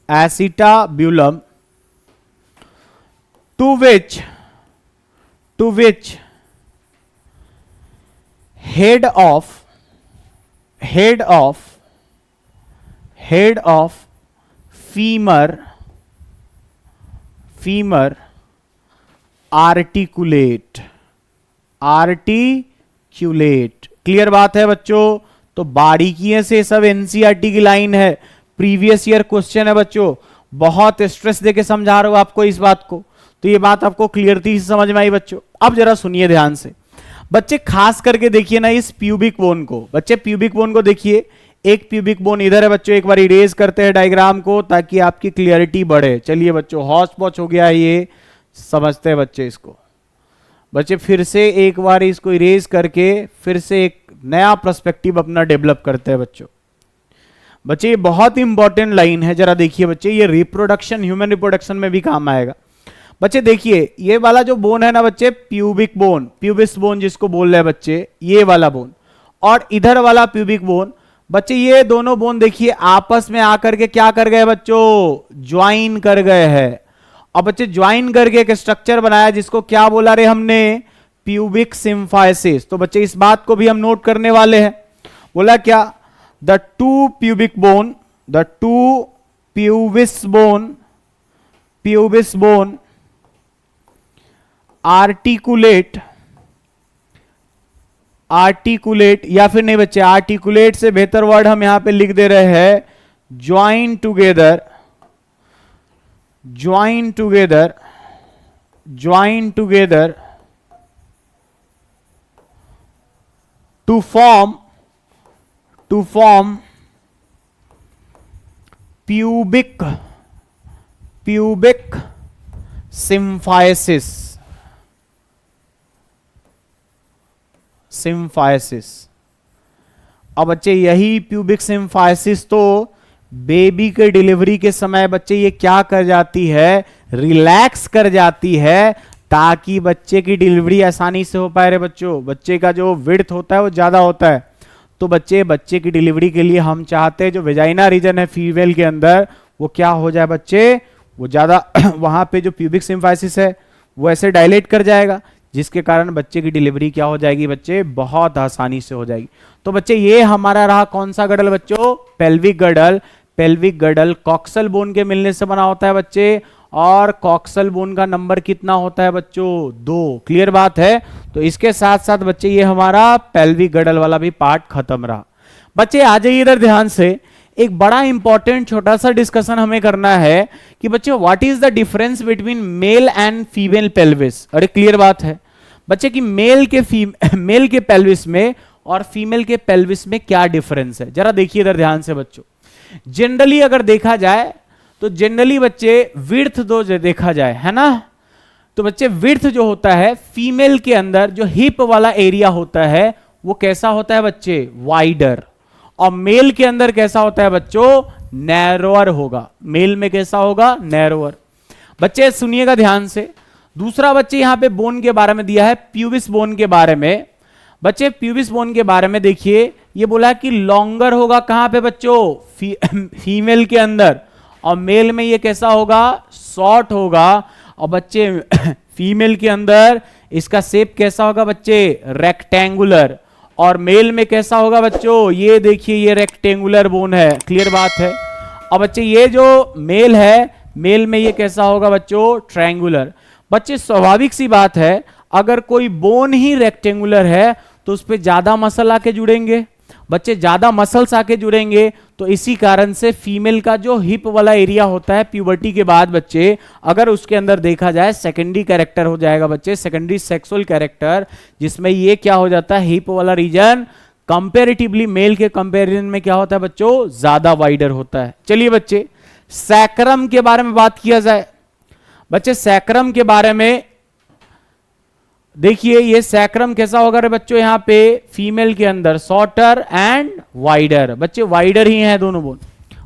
acetabulum, to which head of femur articulate. Clear बात है बच्चों। तो बारीकियों से सब एनसीईआरटी की लाइन है, प्रीवियस ईयर क्वेश्चन है बच्चों। बहुत स्ट्रेस देके समझा रहा हूं आपको इस बात को, तो ये बात आपको क्लियरली समझ में आई बच्चों। अब जरा सुनिए ध्यान से बच्चे, खास करके देखिए ना इस प्यूबिक बोन को। बच्चे प्यूबिक बोन को देखिए, एक प्यूबिक बोन इधर है बच्चों। एक बार इरेज करते हैं डायग्राम को ताकि आपकी क्लियरिटी बढ़े। चलिए बच्चों, हौच पौच हो गया ये, समझते हैं बच्चे इसको। बच्चे फिर से एक बार इसको इरेज करके फिर से एक नया पर्सपेक्टिव अपना डेवलप करते हैं बच्चों। बच्चे ये बहुत इंपॉर्टेंट लाइन है, जरा देखिए बच्चे, ये रिप्रोडक्शन, ह्यूमन रिप्रोडक्शन में भी काम आएगा। बच्चे देखिए ये वाला जो बोन है ना बच्चे, प्यूबिक बोन, प्यूबिस बोन जिसको बोल रहे हैं बच्चे, ये वाला बोन, और इधर वाला प्यूबिक बोन, बच्चे ये दोनों बोन देखिए आपस में आकर के क्या कर गए बच्चों, ज्वाइन कर गए हैं। अब बच्चे ज्वाइन करके एक स्ट्रक्चर बनाया जिसको क्या बोला रे हमने, प्यूबिक सिम्फाइसिस। तो बच्चे इस बात को भी हम नोट करने वाले हैं। बोला क्या, the two pubic bone, the two pubis bone articulate, या फिर नहीं बच्चे, आर्टिकुलेट से बेहतर वर्ड हम यहां पे लिख दे रहे हैं join together to form pubic symphysis. अब बच्चे यही प्यूबिक सिम्फाइसिस तो बेबी के डिलीवरी के समय बच्चे ये क्या कर जाती है, रिलैक्स कर जाती है, ताकि बच्चे की डिलीवरी आसानी से हो पाए रे बच्चों। बच्चे का जो विड्थ होता है वो ज्यादा होता है, तो बच्चे की डिलीवरी के लिए हम चाहते हैं जो वेजाइना रीजन है फीमेल के अंदर वो क्या हो जाए बच्चे, वो ज्यादा वहां पे जो प्यूबिक सिम्फाइसिस है वो ऐसे डायलेट कर जाएगा, जिसके कारण बच्चे की डिलीवरी क्या हो जाएगी बच्चे, बहुत आसानी से हो जाएगी। तो बच्चे ये हमारा रहा कौन सा गडल बच्चों, पेल्विक गडल। पेल्विक गडल कॉक्सल बोन के मिलने से बना होता है बच्चे, और कॉक्सल बोन का नंबर कितना होता है बच्चों, 2। क्लियर बात है। तो इसके साथ साथ बच्चे ये हमारा पेल्विक गडल वाला भी पार्ट खत्म रहा। बच्चे आ जाइए इधर ध्यान से, एक बड़ा इंपॉर्टेंट छोटा सा डिस्कशन हमें करना है कि बच्चे what is the difference between male and female pelvis. अरे क्लियर बात है बच्चे कि मेल के पेल्विस में और फीमेल के पेल्विस में क्या डिफरेंस है, जरा देखिए इधर ध्यान से बच्चों। जनरली अगर देखा जाए तो जनरली बच्चे विड्थ दो देखा जाए, है ना, तो बच्चे विड्थ जो होता है फीमेल के अंदर जो हिप वाला एरिया होता है वो कैसा होता है बच्चे, वाइडर, और मेल के अंदर कैसा होता है बच्चों, नैरोअर होगा। मेल में कैसा होगा, नैरोअर। बच्चे सुनिएगा ध्यान से। दूसरा बच्चे यहां पे बोन के बारे में दिया है, प्यूबिस बोन के बारे में। बच्चे प्यूबिस बोन के बारे में देखिए, ये बोला कि लॉन्गर होगा कहां पे बच्चों, फीमेल के अंदर, और मेल में ये कैसा होगा, शॉर्ट होगा। और बच्चे फीमेल के अंदर इसका शेप कैसा होगा बच्चे, रेक्टेंगुलर, और मेल में कैसा होगा बच्चों, ये देखिए ये रेक्टेंगुलर बोन है। क्लियर बात है। और बच्चे ये जो मेल है, मेल में ये कैसा होगा बच्चों, ट्रायंगुलर। बच्चे स्वाभाविक सी बात है, अगर कोई बोन ही रेक्टेंगुलर है तो उस पर ज्यादा मसल आके जुड़ेंगे, बच्चे ज्यादा मसल्स आके जुड़ेंगे, तो इसी कारण से फीमेल का जो हिप वाला एरिया होता है प्यूबर्टी के बाद बच्चे, अगर उसके अंदर देखा जाए सेकेंडरी कैरेक्टर हो जाएगा बच्चे, सेकेंडरी सेक्सुअल कैरेक्टर, जिसमें ये क्या हो जाता है, हिप वाला रीजन कंपेरेटिवली मेल के कंपेरिजन में क्या होता है बच्चों, ज्यादा वाइडर होता है। चलिए बच्चे सैक्रम के बारे में बात किया जाए। बच्चे सैक्रम के बारे में देखिए, ये सैक्रम कैसा होगा रे बच्चों, यहां पे फीमेल के अंदर शॉर्टर एंड वाइडर, बच्चे वाइडर ही हैं दोनों बोन।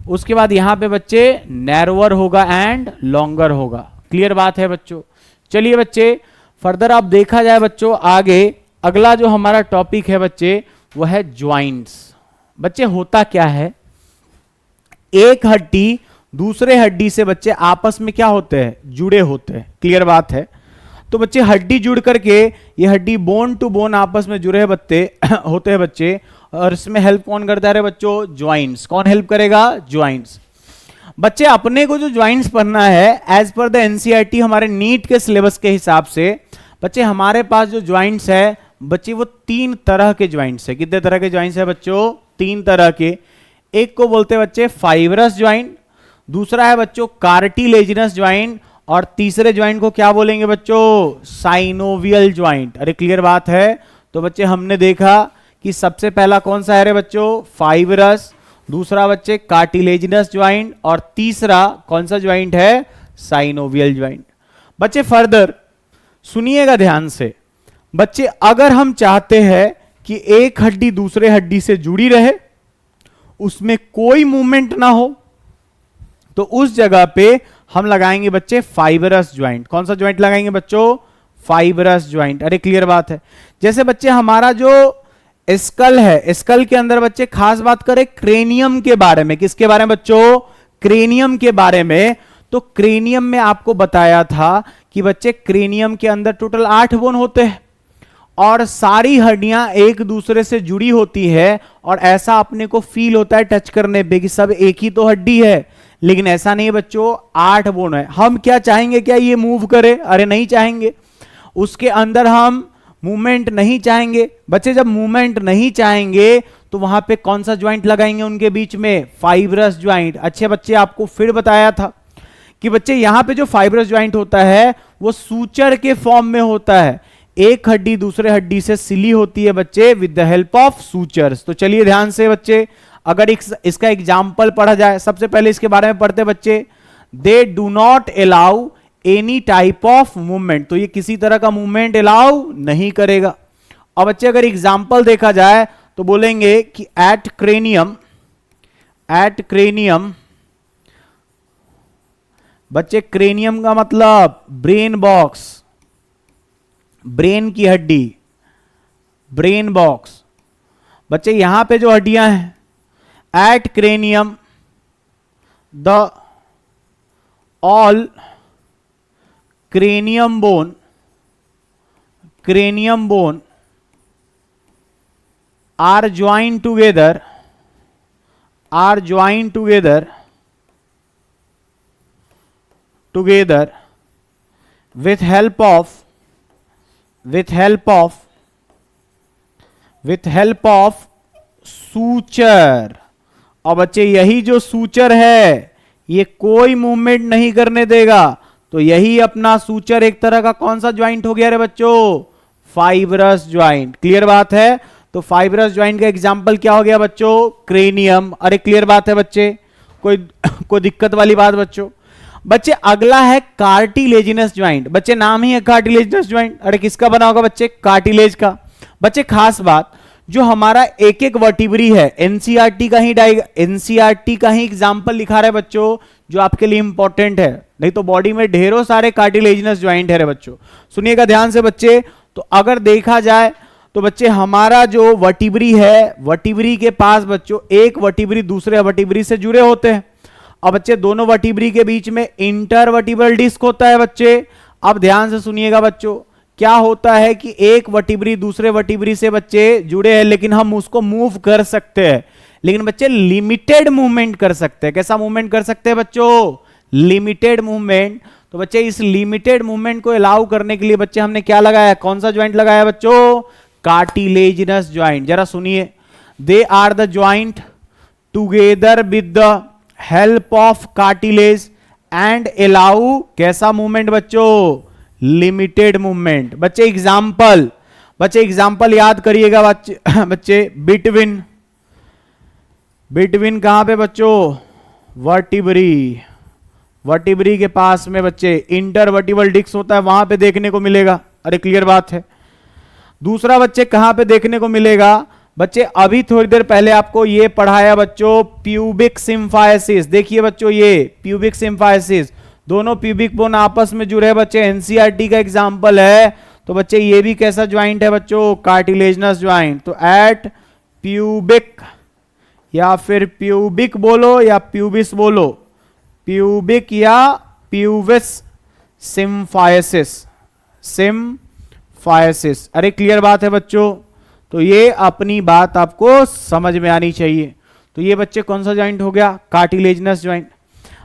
उसके बाद यहां पे बच्चे नैरोअर होगा एंड लॉन्गर होगा। क्लियर बात है बच्चों। चलिए बच्चे फर्दर आप देखा जाए बच्चों आगे, अगला जो हमारा टॉपिक है बच्चे वो है ज्वाइंट्स। बच्चे होता क्या है, एक हड्डी दूसरे हड्डी से बच्चे आपस में क्या होते हैं, जुड़े होते हैं। क्लियर बात है। तो बच्चे हड्डी जुड़ करके, ये हड्डी बोन टू बोन आपस में जुड़े होते हैं बच्चे, और इसमें हेल्प कौन करता है बच्चों, ज्वाइंट्स। कौन हेल्प करेगा, ज्वाइंट्स। बच्चे अपने को जो ज्वाइंट्स पढ़ना है एज पर द एनसीईआरटी हमारे नीट के सिलेबस के हिसाब से, बच्चे हमारे पास जो ज्वाइंट्स है बच्चे वो 3 तरह के ज्वाइंट्स है। कितने तरह के ज्वाइंट्स है बच्चों, 3 तरह के। एक को बोलते हैं बच्चे फाइब्रस ज्वाइंट, दूसरा है बच्चों कार्टिलेजिनस ज्वाइंट, और तीसरे ज्वाइंट को क्या बोलेंगे बच्चों, साइनोवियल ज्वाइंट। अरे क्लियर बात है। तो बच्चे हमने देखा कि सबसे पहला कौन सा है रे बच्चों, फाइब्रस, दूसरा बच्चे कार्टिलेजिनस ज्वाइंट, और तीसरा कौन सा ज्वाइंट है, साइनोवियल ज्वाइंट। बच्चे फर्दर सुनिएगा ध्यान से। बच्चे अगर हम चाहते हैं कि एक हड्डी दूसरे हड्डी से जुड़ी रहे, उसमें कोई मूवमेंट ना हो, तो उस जगह पे हम लगाएंगे बच्चे फाइबरस ज्वाइंट। कौन सा ज्वाइंट लगाएंगे बच्चों? Fibrous joint. अरे क्लियर बात है। जैसे बच्चे हमारा जो स्कल है, स्कल के अंदर बच्चे खास बात करें क्रेनियम के बारे में। किसके बारे में बच्चों? क्रेनियम के बारे में। तो क्रेनियम में आपको बताया था कि बच्चे क्रेनियम के अंदर टोटल 8 बोन होते हैं और सारी हड्डियां एक दूसरे से जुड़ी होती है, और ऐसा अपने को फील होता है टच करने पे कि सब एक ही तो हड्डी है, लेकिन ऐसा नहीं है बच्चों, 8 बोन है। हम क्या चाहेंगे, क्या ये मूव करे? अरे नहीं चाहेंगे। उसके अंदर हम मूवमेंट नहीं चाहेंगे। बच्चे जब मूवमेंट नहीं चाहेंगे तो वहां पे कौन सा ज्वाइंट लगाएंगे उनके बीच में? Fibrous joint. अच्छे बच्चे आपको फिर बताया था कि बच्चे यहां पे जो फाइब्रस ज्वाइंट होता है वो सूचर के फॉर्म में होता है। एक हड्डी दूसरे हड्डी से सिली होती है बच्चे with the help of sutures. तो चलिए ध्यान से बच्चे, अगर इसका एग्जाम्पल पढ़ा जाए, सबसे पहले इसके बारे में पढ़ते बच्चे। They do not allow any type of movement, तो ये किसी तरह का मूवमेंट अलाउ नहीं करेगा। और बच्चे अगर एग्जाम्पल देखा जाए तो बोलेंगे कि एट क्रेनियम, बच्चे क्रेनियम का मतलब ब्रेन बॉक्स, ब्रेन की हड्डी, ब्रेन बॉक्स। बच्चे यहां पे जो हड्डियां हैं, at cranium the all cranium bone are joined together with help of suture। और बच्चे यही जो सूचर है ये कोई मूवमेंट नहीं करने देगा, तो यही अपना सूचर एक तरह का कौन सा ज्वाइंट हो गया रे बच्चों? Fibrous joint. क्लियर बात है। तो फाइब्रस ज्वाइंट का एग्जांपल क्या हो गया बच्चों? क्रेनियम। अरे क्लियर बात है बच्चे, कोई दिक्कत वाली बात बच्चों? बच्चे अगला है कार्टिलेजिनस ज्वाइंट। बच्चे नाम ही है कार्टिलेजिनस ज्वाइंट। अरे किसका बना होगा बच्चे? कार्टिलेज का। बच्चे खास बात, जो हमारा एक एक वर्टिब्री है, एनसीईआरटी का ही एग्जांपल लिखा रहा है बच्चों, जो आपके लिए इंपॉर्टेंट है। नहीं तो बॉडी में ढेरों सारे कार्टिलेजिनस ज्वाइंट है रे बच्चों। सुनिएगा ध्यान से बच्चे। तो अगर देखा जाए तो बच्चे हमारा जो वर्टिब्री है, वर्टिब्री के पास बच्चों एक वर्टिब्री दूसरे वर्टिब्री से जुड़े होते हैं। अब बच्चे दोनों वर्टिब्री के बीच में इंटरवर्टिब्रल डिस्क होता है बच्चे। अब ध्यान से सुनिएगा बच्चों, क्या होता है कि एक वर्टिब्री दूसरे वर्टिब्री से बच्चे जुड़े हैं, लेकिन हम उसको मूव कर सकते हैं, लेकिन बच्चे लिमिटेड मूवमेंट कर सकते हैं। कैसा मूवमेंट कर सकते हैं बच्चों? Limited movement. तो बच्चे इस लिमिटेड मूवमेंट को अलाउ करने के लिए बच्चे हमने क्या लगाया? कौन सा ज्वाइंट लगाया बच्चों? Cartilaginous joint. जरा सुनिए, they are the joint together with the help of cartilage and allow कैसा मूवमेंट बच्चों? Limited movement. बच्चे एग्जाम्पल याद करिएगा बच्चे। बिटवीन कहां पे बच्चों? वर्टिब्री के पास में बच्चे इंटरवर्टिब्रल डिस्क होता है, वहां पे देखने को मिलेगा। अरे क्लियर बात है। दूसरा बच्चे कहां पे देखने को मिलेगा? बच्चे अभी थोड़ी देर पहले आपको ये पढ़ाया बच्चों, प्यूबिक सिम्फायसिस। देखिए बच्चों, ये प्यूबिक सिम्फायसिस, दोनों प्यूबिक बोन आपस में जुड़े बच्चे, एनसीईआरटी का एग्जांपल है। तो बच्चे ये भी कैसा ज्वाइंट है बच्चों? Cartilaginous joint. तो एट प्यूबिक, या फिर प्यूबिक बोलो या प्यूबिस बोलो, प्यूबिक या प्यूबिस सिम्फायसिस। अरे क्लियर बात है बच्चों। तो ये अपनी बात आपको समझ में आनी चाहिए। तो ये बच्चे कौन सा ज्वाइंट हो गया? Cartilaginous joint.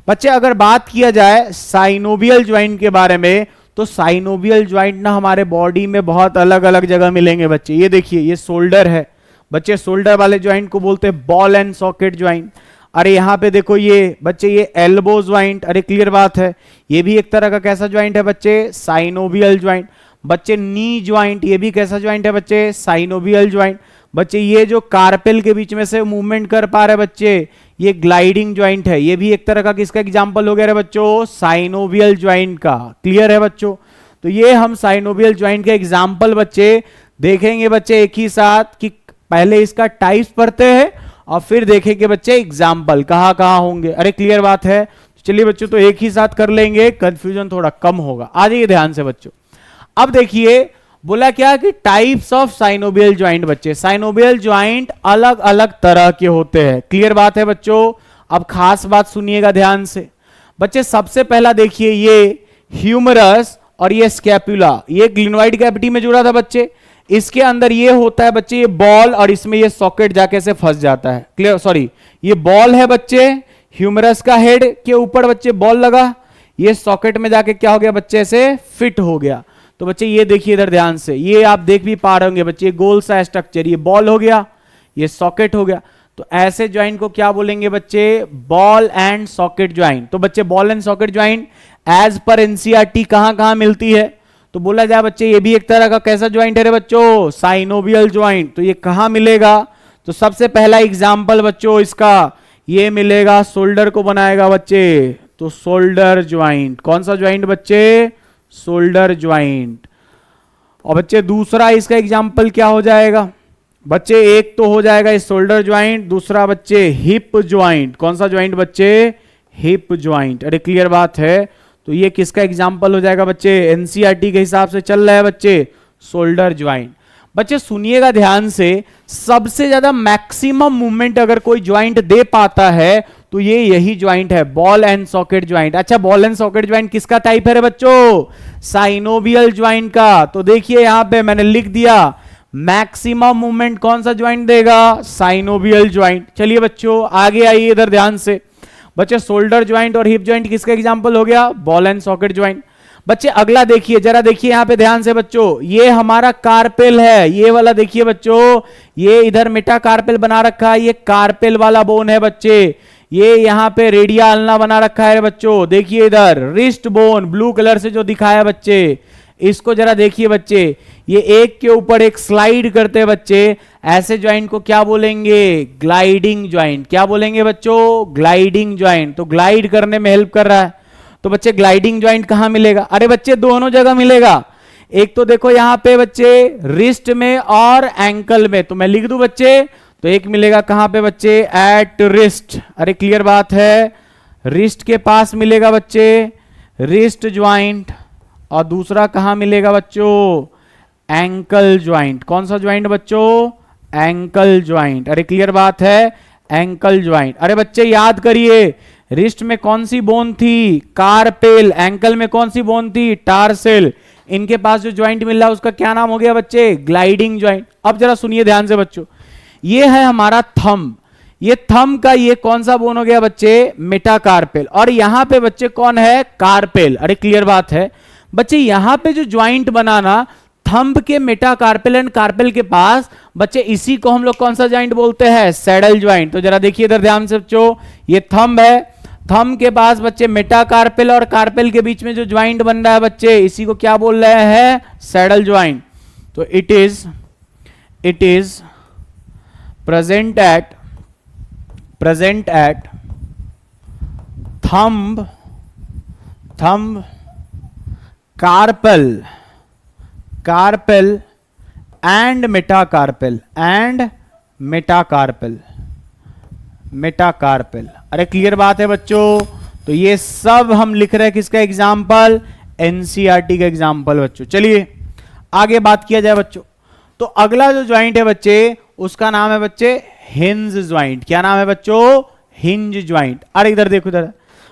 बच्चे अगर बात किया जाए साइनोवियल ज्वाइंट के बारे में, तो साइनोवियल ज्वाइंट ना हमारे बॉडी में बहुत अलग अलग जगह मिलेंगे बच्चे। ये देखिए, ये शोल्डर है बच्चे, शोल्डर वाले ज्वाइंट को बोलते हैं बॉल एंड सॉकेट ज्वाइंट। अरे यहां पे देखो ये बच्चे, ये एल्बो ज्वाइंट। अरे क्लियर बात है, ये भी एक तरह का कैसा ज्वाइंट है बच्चे? Synovial joint. बच्चे नी ज्वाइंट, ये भी कैसा ज्वाइंट है बच्चे? Synovial joint. बच्चे ये जो कार्पेल के बीच में से मूवमेंट कर पा रहे बच्चे, ये ग्लाइडिंग ज्वाइंट है। ये भी एक तरह का किसका एग्जांपल हो गया रे बच्चों? साइनोवियल ज्वाइंट का। क्लियर है बच्चों? तो ये हम साइनोवियल ज्वाइंट के एग्जांपल बच्चे देखेंगे बच्चे एक ही साथ, कि पहले इसका टाइप्स पढ़ते हैं और फिर देखेंगे बच्चे एग्जाम्पल कहां कहां होंगे। अरे क्लियर बात है। चलिए बच्चों तो एक ही साथ कर लेंगे, कंफ्यूजन थोड़ा कम होगा। आ जाइए ध्यान से बच्चों। अब देखिए बोला क्या कि टाइप्स ऑफ साइनोवियल ज्वाइंट बच्चे, साइनोवियल ज्वाइंट अलग अलग तरह के होते हैं। क्लियर बात है बच्चों। अब खास बात सुनिएगा ध्यान से बच्चे। सबसे पहला देखिए ये ह्यूमरस और ये स्कैपुला, ये ग्लिनोइड कैविटी में जुड़ा था बच्चे। इसके अंदर ये होता है बच्चे ये बॉल, और इसमें ये सॉकेट जाके से फंस जाता है। क्लियर, सॉरी ये बॉल है बच्चे, ह्यूमरस का हेड के ऊपर बच्चे बॉल लगा, ये सॉकेट में जाके क्या हो गया बच्चे से फिट हो गया। तो बच्चे ये देखिए इधर ध्यान से, ये आप देख भी पा रहे होंगे बच्चे, ये गोल सा स्ट्रक्चर, ये बॉल हो गया, ये सॉकेट हो गया। तो ऐसे ज्वाइंट को क्या बोलेंगे बच्चे? Ball and socket joint. तो बच्चे ball and socket joint as per NCERT कहां कहां मिलती है? तो बोला जाए बच्चे ये भी एक तरह का कैसा ज्वाइंट है रे बच्चों? Synovial joint. तो ये कहां मिलेगा? तो सबसे पहला एग्जाम्पल बच्चों इसका ये मिलेगा, शोल्डर को बनाएगा बच्चे, तो शोल्डर ज्वाइंट। कौन सा ज्वाइंट बच्चे? Shoulder joint. और बच्चे दूसरा इसका एग्जाम्पल क्या हो जाएगा बच्चे? एक तो हो जाएगा इस शोल्डर ज्वाइंट, दूसरा बच्चे हिप ज्वाइंट। कौन सा ज्वाइंट बच्चे? Hip joint. अरे क्लियर बात है। तो ये किसका एग्जाम्पल हो जाएगा बच्चे? एनसीईआरटी के हिसाब से चल रहा है बच्चे, शोल्डर ज्वाइंट। बच्चे सुनिएगा ध्यान से, सबसे ज्यादा मैक्सिमम मूवमेंट अगर कोई ज्वाइंट दे पाता है तो ये यही ज्वाइंट है, बॉल एंड सॉकेट ज्वाइंट। अच्छा बॉल एंड सॉकेट ज्वाइंट किसका टाइप है रे बच्चों? साइनोवियल ज्वाइंट का। तो देखिए यहां पे मैंने लिख दिया मैक्सिमम मूवमेंट कौन सा ज्वाइंट देगा? Synovial joint. चलिए बच्चों आगे आइए इधर ध्यान से। बच्चे शोल्डर ज्वाइंट और हिप ज्वाइंट किसका एग्जांपल हो गया? Ball and socket joint. बच्चे अगला देखिए, जरा देखिए यहां पे ध्यान से बच्चों, ये हमारा कार्पेल है, ये वाला देखिए बच्चों, ये इधर मेटा कार्पेल बना रखा है, ये कार्पेल वाला बोन है बच्चे। ये यहां पे रेडिया अल्ना बना रखा है बच्चों। देखिए इधर रिस्ट बोन ब्लू कलर से जो दिखाया बच्चे, इसको जरा देखिए बच्चे, ये एक के ऊपर एक स्लाइड करते हैं बच्चे। ऐसे ज्वाइंट को क्या बोलेंगे? Gliding joint. क्या बोलेंगे बच्चों? Gliding joint. तो ग्लाइड करने में हेल्प कर रहा है। तो बच्चे ग्लाइडिंग ज्वाइंट कहां मिलेगा? अरे बच्चे दोनों जगह मिलेगा। एक तो देखो यहां पे बच्चे रिस्ट में और एंकल में, तो मैं लिख दूं बच्चे, तो एक मिलेगा कहां पे बच्चे? Eight wrist. अरे क्लियर बात है, रिस्ट के पास मिलेगा बच्चे रिस्ट ज्वाइंट, और दूसरा कहां मिलेगा बच्चों? Ankle joint. कौन सा ज्वाइंट बच्चों? Ankle joint. अरे क्लियर बात है, एंकल ज्वाइंट। अरे बच्चे याद करिए, रिस्ट में कौन सी बोन थी? कार्पेल। एंकल में कौन सी बोन थी? टारसेल। इनके पास जो ज्वाइंट मिल रहा है उसका क्या नाम हो गया बच्चे? Gliding joint. अब जरा सुनिए ध्यान से बच्चों, ये है हमारा थंब। ये थंब का ये कौन सा बोन हो गया बच्चे? मेटाकार्पेल। और यहां पे बच्चे कौन है? कार्पेल। अरे क्लियर बात है बच्चे, यहां पे जो ज्वाइंट बनाना थंब के मेटाकार्पेल एंड कार्पेल के पास बच्चे, इसी को हम लोग कौन सा ज्वाइंट बोलते हैं? Saddle joint. तो जरा देखिए इधर ध्यान से बच्चों, ये थंब है, थंब के पास बच्चे मेटाकार्पेल और कार्पेल के बीच में जो ज्वाइंट बन रहा है बच्चे, इसी को क्या बोल रहे हैं? Saddle joint. तो it is present at thumb carpal and metacarpal. अरे क्लियर बात है बच्चों। तो ये सब हम लिख रहे हैं किसका एग्जाम्पल? एनसीईआरटी का एग्जाम्पल बच्चों। चलिए आगे बात किया जाए बच्चों। तो अगला जो ज्वाइंट है बच्चे, उसका नाम है बच्चे हिंज ज्वाइंट। क्या नाम है बच्चों? Hinge joint. अरे इधर देखो, इधर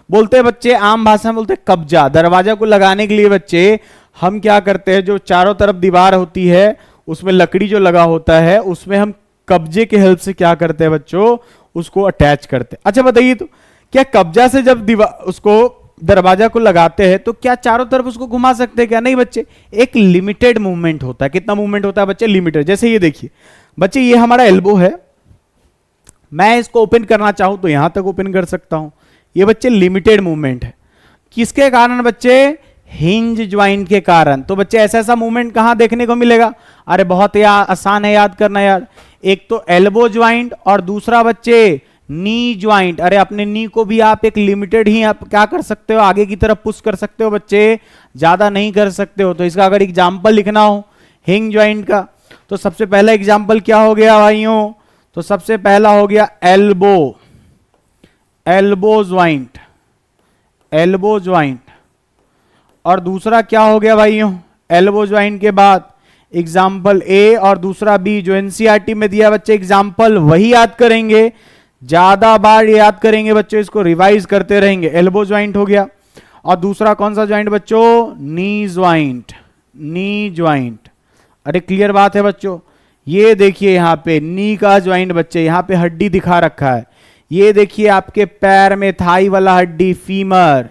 बोलते हैं बच्चे, आम भाषा में बोलते हैं कब्जा। दरवाजा को लगाने के लिए बच्चे हम क्या करते हैं, जो चारों तरफ दीवार होती है उसमें लकड़ी जो लगा होता है, उसमें हम कब्जे के हेल्प से क्या करते हैं बच्चों? उसको अटैच करते हैं। अच्छा बताइए, तो क्या कब्जा से जब दीवार उसको दरवाजा को लगाते हैं तो क्या चारों तरफ उसको घुमा सकते हैं? क्या नहीं बच्चे, एक लिमिटेड मूवमेंट होता है। कितना मूवमेंट होता है बच्चे? लिमिटेड। जैसे ये देखिए बच्चे, ये हमारा एल्बो है, मैं इसको ओपन करना चाहूं तो यहां तक ओपन कर सकता हूं। ये बच्चे लिमिटेड मूवमेंट है। किसके कारण बच्चे? हिंज ज्वाइंट के कारण। तो बच्चे ऐसा ऐसा मूवमेंट कहां देखने को मिलेगा? अरे बहुत आसान है याद करना यार। एक तो एल्बो ज्वाइंट और दूसरा बच्चे नी ज्वाइंट। अरे अपने नी को भी आप एक लिमिटेड ही आप क्या कर सकते हो? आगे की तरफ पुश कर सकते हो बच्चे, ज्यादा नहीं कर सकते हो। तो इसका अगर एग्जाम्पल लिखना हो हिंज ज्वाइंट का, तो सबसे पहला एग्जाम्पल क्या हो गया भाइयों? तो सबसे पहला हो गया elbow, elbow joint, elbow joint. और दूसरा क्या हो गया भाइयों, एल्बो ज्वाइंट के बाद एग्जाम्पल ए और दूसरा बी, जो एनसीईआरटी में दिया बच्चे एग्जाम्पल वही याद करेंगे, ज्यादा बार याद करेंगे बच्चों, इसको रिवाइज करते रहेंगे। एल्बो ज्वाइंट हो गया, और दूसरा कौन सा ज्वाइंट बच्चों, नी ज्वाइंट, नी ज्वाइंट। अरे क्लियर बात है बच्चों, ये देखिए यहां पे नी का ज्वाइंट बच्चे, यहां पे हड्डी दिखा रखा है, ये देखिए आपके पैर में थाई वाला हड्डी फीमर,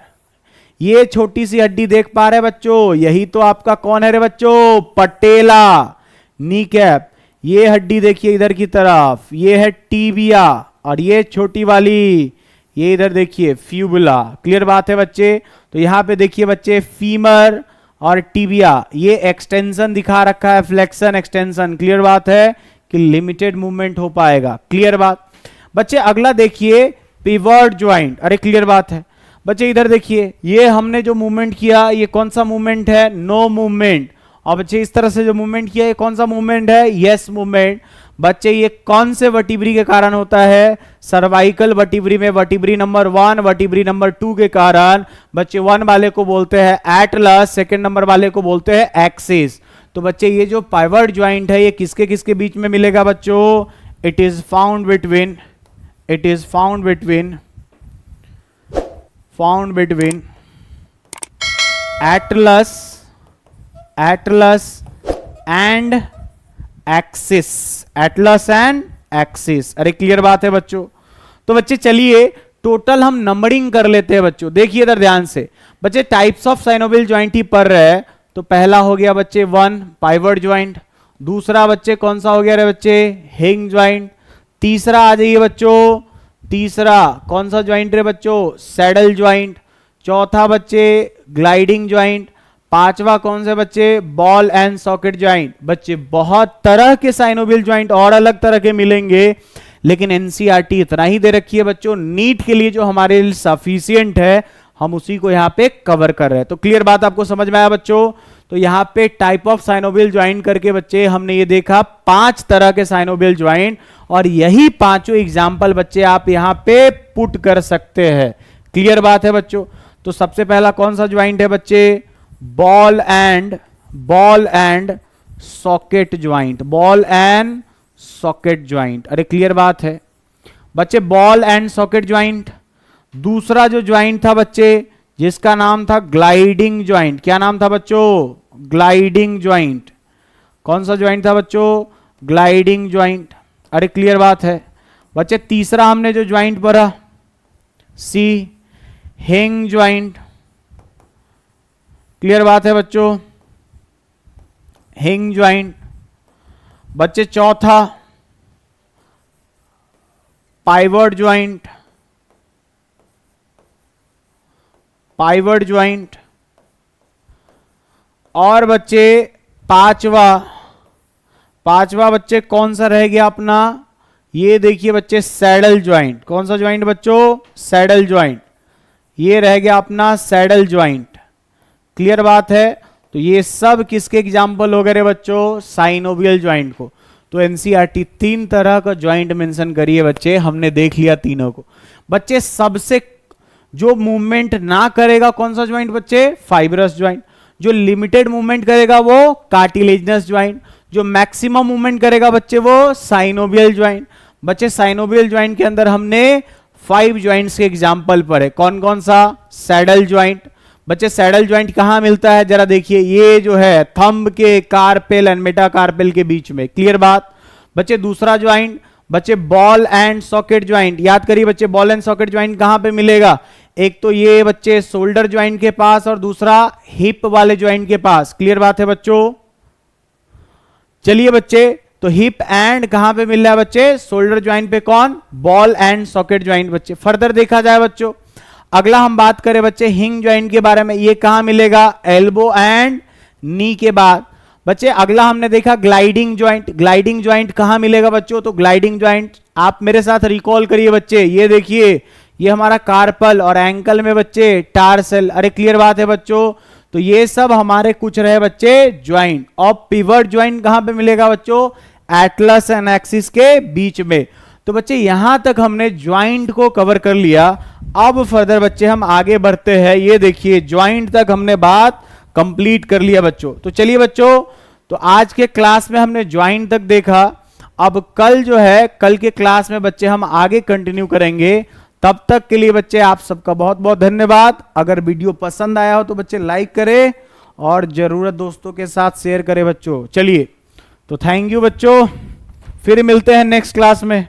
ये छोटी सी हड्डी देख पा रहे बच्चों, यही तो आपका कौन है रे बच्चों, पटेला, नी कैप। ये हड्डी देखिए इधर की तरफ, ये है टीबिया, और ये छोटी वाली ये इधर देखिए फ्यूबुला। क्लियर बात है बच्चे, तो यहां पे देखिए बच्चे फीमर और टीबिया, ये एक्सटेंशन दिखा रखा है, फ्लेक्शन एक्सटेंशन। क्लियर बात है कि लिमिटेड मूवमेंट हो पाएगा। क्लियर बात बच्चे। अगला देखिए पिवट ज्वाइंट। अरे क्लियर बात है बच्चे, इधर देखिए ये हमने जो मूवमेंट किया ये कौन सा मूवमेंट है, नो मूवमेंट। और बच्चे इस तरह से जो मूवमेंट किया ये कौन सा मूवमेंट है, यस मूवमेंट। बच्चे ये कौन से वर्टिब्री के कारण होता है, सर्वाइकल वर्टिब्री में वर्टिब्री नंबर 1 वर्टिब्री नंबर 2 के कारण। बच्चे 1 वाले को बोलते हैं एटलस, सेकंड नंबर वाले को बोलते हैं एक्सिस। तो बच्चे ये जो पाइवट ज्वाइंट है ये किसके किसके बीच में मिलेगा बच्चों, it is found between, it is found between, found between Atlas, Atlas and axis, Atlas and axis. अरे क्लियर बात है बच्चों। तो बच्चे चलिए टोटल हम नंबरिंग कर लेते हैं बच्चों। देखिए इधर ध्यान से बच्चे, टाइप्स ऑफ साइनोवियल ज्वाइंट ही पढ़ रहे हैं। तो पहला हो गया बच्चे 1 पाइवट ज्वाइंट, दूसरा बच्चे कौन सा हो गया रे बच्चे, हिंग ज्वाइंट। तीसरा आ जाइए बच्चों, तीसरा कौन सा ज्वाइंट रे बच्चों, सैडल ज्वाइंट। चौथा बच्चे ग्लाइडिंग ज्वाइंट। पांचवा कौन से बच्चे, बॉल एंड सॉकेट ज्वाइंट। बच्चे बहुत तरह के साइनोवियल ज्वाइंट और अलग तरह के मिलेंगे, लेकिन एनसीईआरटी इतना ही दे रखी है बच्चों, नीट के लिए जो हमारे लिए सफिशिएंट है हम उसी को यहां पे कवर कर रहे हैं। तो क्लियर बात आपको समझ में आया बच्चों। तो यहां पे टाइप ऑफ साइनोवियल ज्वाइंट करके बच्चे हमने ये देखा 5 तरह के साइनोवियल ज्वाइंट, और यही पांचों एग्जाम्पल बच्चे आप यहां पे पुट कर सकते हैं। क्लियर बात है बच्चों। तो सबसे पहला कौन सा ज्वाइंट है बच्चे, ball and socket joint, ball and socket joint. अरे क्लियर बात है बच्चे, बॉल एंड सॉकेट ज्वाइंट। दूसरा जो ज्वाइंट था बच्चे जिसका नाम था ग्लाइडिंग ज्वाइंट, क्या नाम था बच्चों, ग्लाइडिंग ज्वाइंट। कौन सा ज्वाइंट था बच्चों, ग्लाइडिंग ज्वाइंट। अरे क्लियर बात है बच्चे। तीसरा हमने जो ज्वाइंट पढ़ा सी, हिंग ज्वाइंट। क्लियर बात है बच्चों, हिंग ज्वाइंट। बच्चे चौथा पाइवट ज्वाइंट, पाइवट ज्वाइंट। और बच्चे पांचवा बच्चे कौन सा रह गया अपना, ये देखिए बच्चे सैडल ज्वाइंट। कौन सा ज्वाइंट बच्चों, सैडल ज्वाइंट। ये रह गया अपना सैडल ज्वाइंट। क्लियर बात है। तो ये सब किसके एग्जाम्पल हो गए बच्चों, साइनोवियल ज्वाइंट को। तो एनसीईआरटी 3 तरह का ज्वाइंट मेंशन करिए बच्चे, हमने देख लिया तीनों को। बच्चे सबसे जो मूवमेंट ना करेगा कौन सा ज्वाइंट बच्चे, फाइब्रस ज्वाइंट। जो लिमिटेड मूवमेंट करेगा वो कार्टिलेजिनस ज्वाइंट। जो मैक्सिमम मूवमेंट करेगा बच्चे वो साइनोवियल ज्वाइंट। बच्चे साइनोवियल ज्वाइंट के अंदर हमने 5 ज्वाइंट्स के एग्जाम्पल पढ़े। कौन कौन सा, सैडल ज्वाइंट। बच्चे सैडल ज्वाइंट कहां मिलता है, जरा देखिए, ये जो है थंब के कार्पेल एंड मेटाकार्पेल के बीच में। क्लियर बात बच्चे। दूसरा ज्वाइंट बच्चे बॉल एंड सॉकेट ज्वाइंट। याद करिए बच्चे, बॉल एंड सॉकेट ज्वाइंट कहां पे मिलेगा, एक तो ये बच्चे शोल्डर ज्वाइंट के पास और दूसरा हिप वाले ज्वाइंट के पास। क्लियर बात है बच्चों। चलिए बच्चे, तो हिप एंड कहां पे मिल रहा है बच्चे, शोल्डर ज्वाइंट पे। कौन, बॉल एंड सॉकेट ज्वाइंट बच्चे। फर्दर देखा जाए बच्चों, अगला हम बात करें बच्चे हिंग ज्वाइंट के बारे में। ये कहां मिलेगा, एल्बो एंड नी के बाद। बच्चे अगला हमने देखा ग्लाइडिंग ज्वाइंट। ग्लाइडिंग ज्वाइंट कहां मिलेगा बच्चों, तो ग्लाइडिंग ज्वाइंट आप मेरे साथ रिकॉल करिए बच्चे। ये देखिए, ये हमारा कार्पल और एंकल में बच्चे टार्सल। अरे क्लियर बात है बच्चों। तो ये सब हमारे कुछ रहे बच्चे ज्वाइंट। और पिवट ज्वाइंट कहां पे मिलेगा बच्चों, एटलस एंड एक्सिस के बीच में। तो बच्चे यहां तक हमने ज्वाइंट को कवर कर लिया। अब फर्दर बच्चे हम आगे बढ़ते हैं। ये देखिए ज्वाइंट तक हमने बात कंप्लीट कर लिया बच्चों। तो चलिए बच्चों, तो आज के क्लास में हमने ज्वाइंट तक देखा। अब कल जो है, कल के क्लास में बच्चे हम आगे कंटिन्यू करेंगे। तब तक के लिए बच्चे आप सबका बहुत बहुत धन्यवाद। अगर वीडियो पसंद आया हो तो बच्चे लाइक करें और जरूरत दोस्तों के साथ शेयर करें बच्चों। चलिए, तो थैंक यू बच्चों, फिर मिलते हैं नेक्स्ट क्लास में।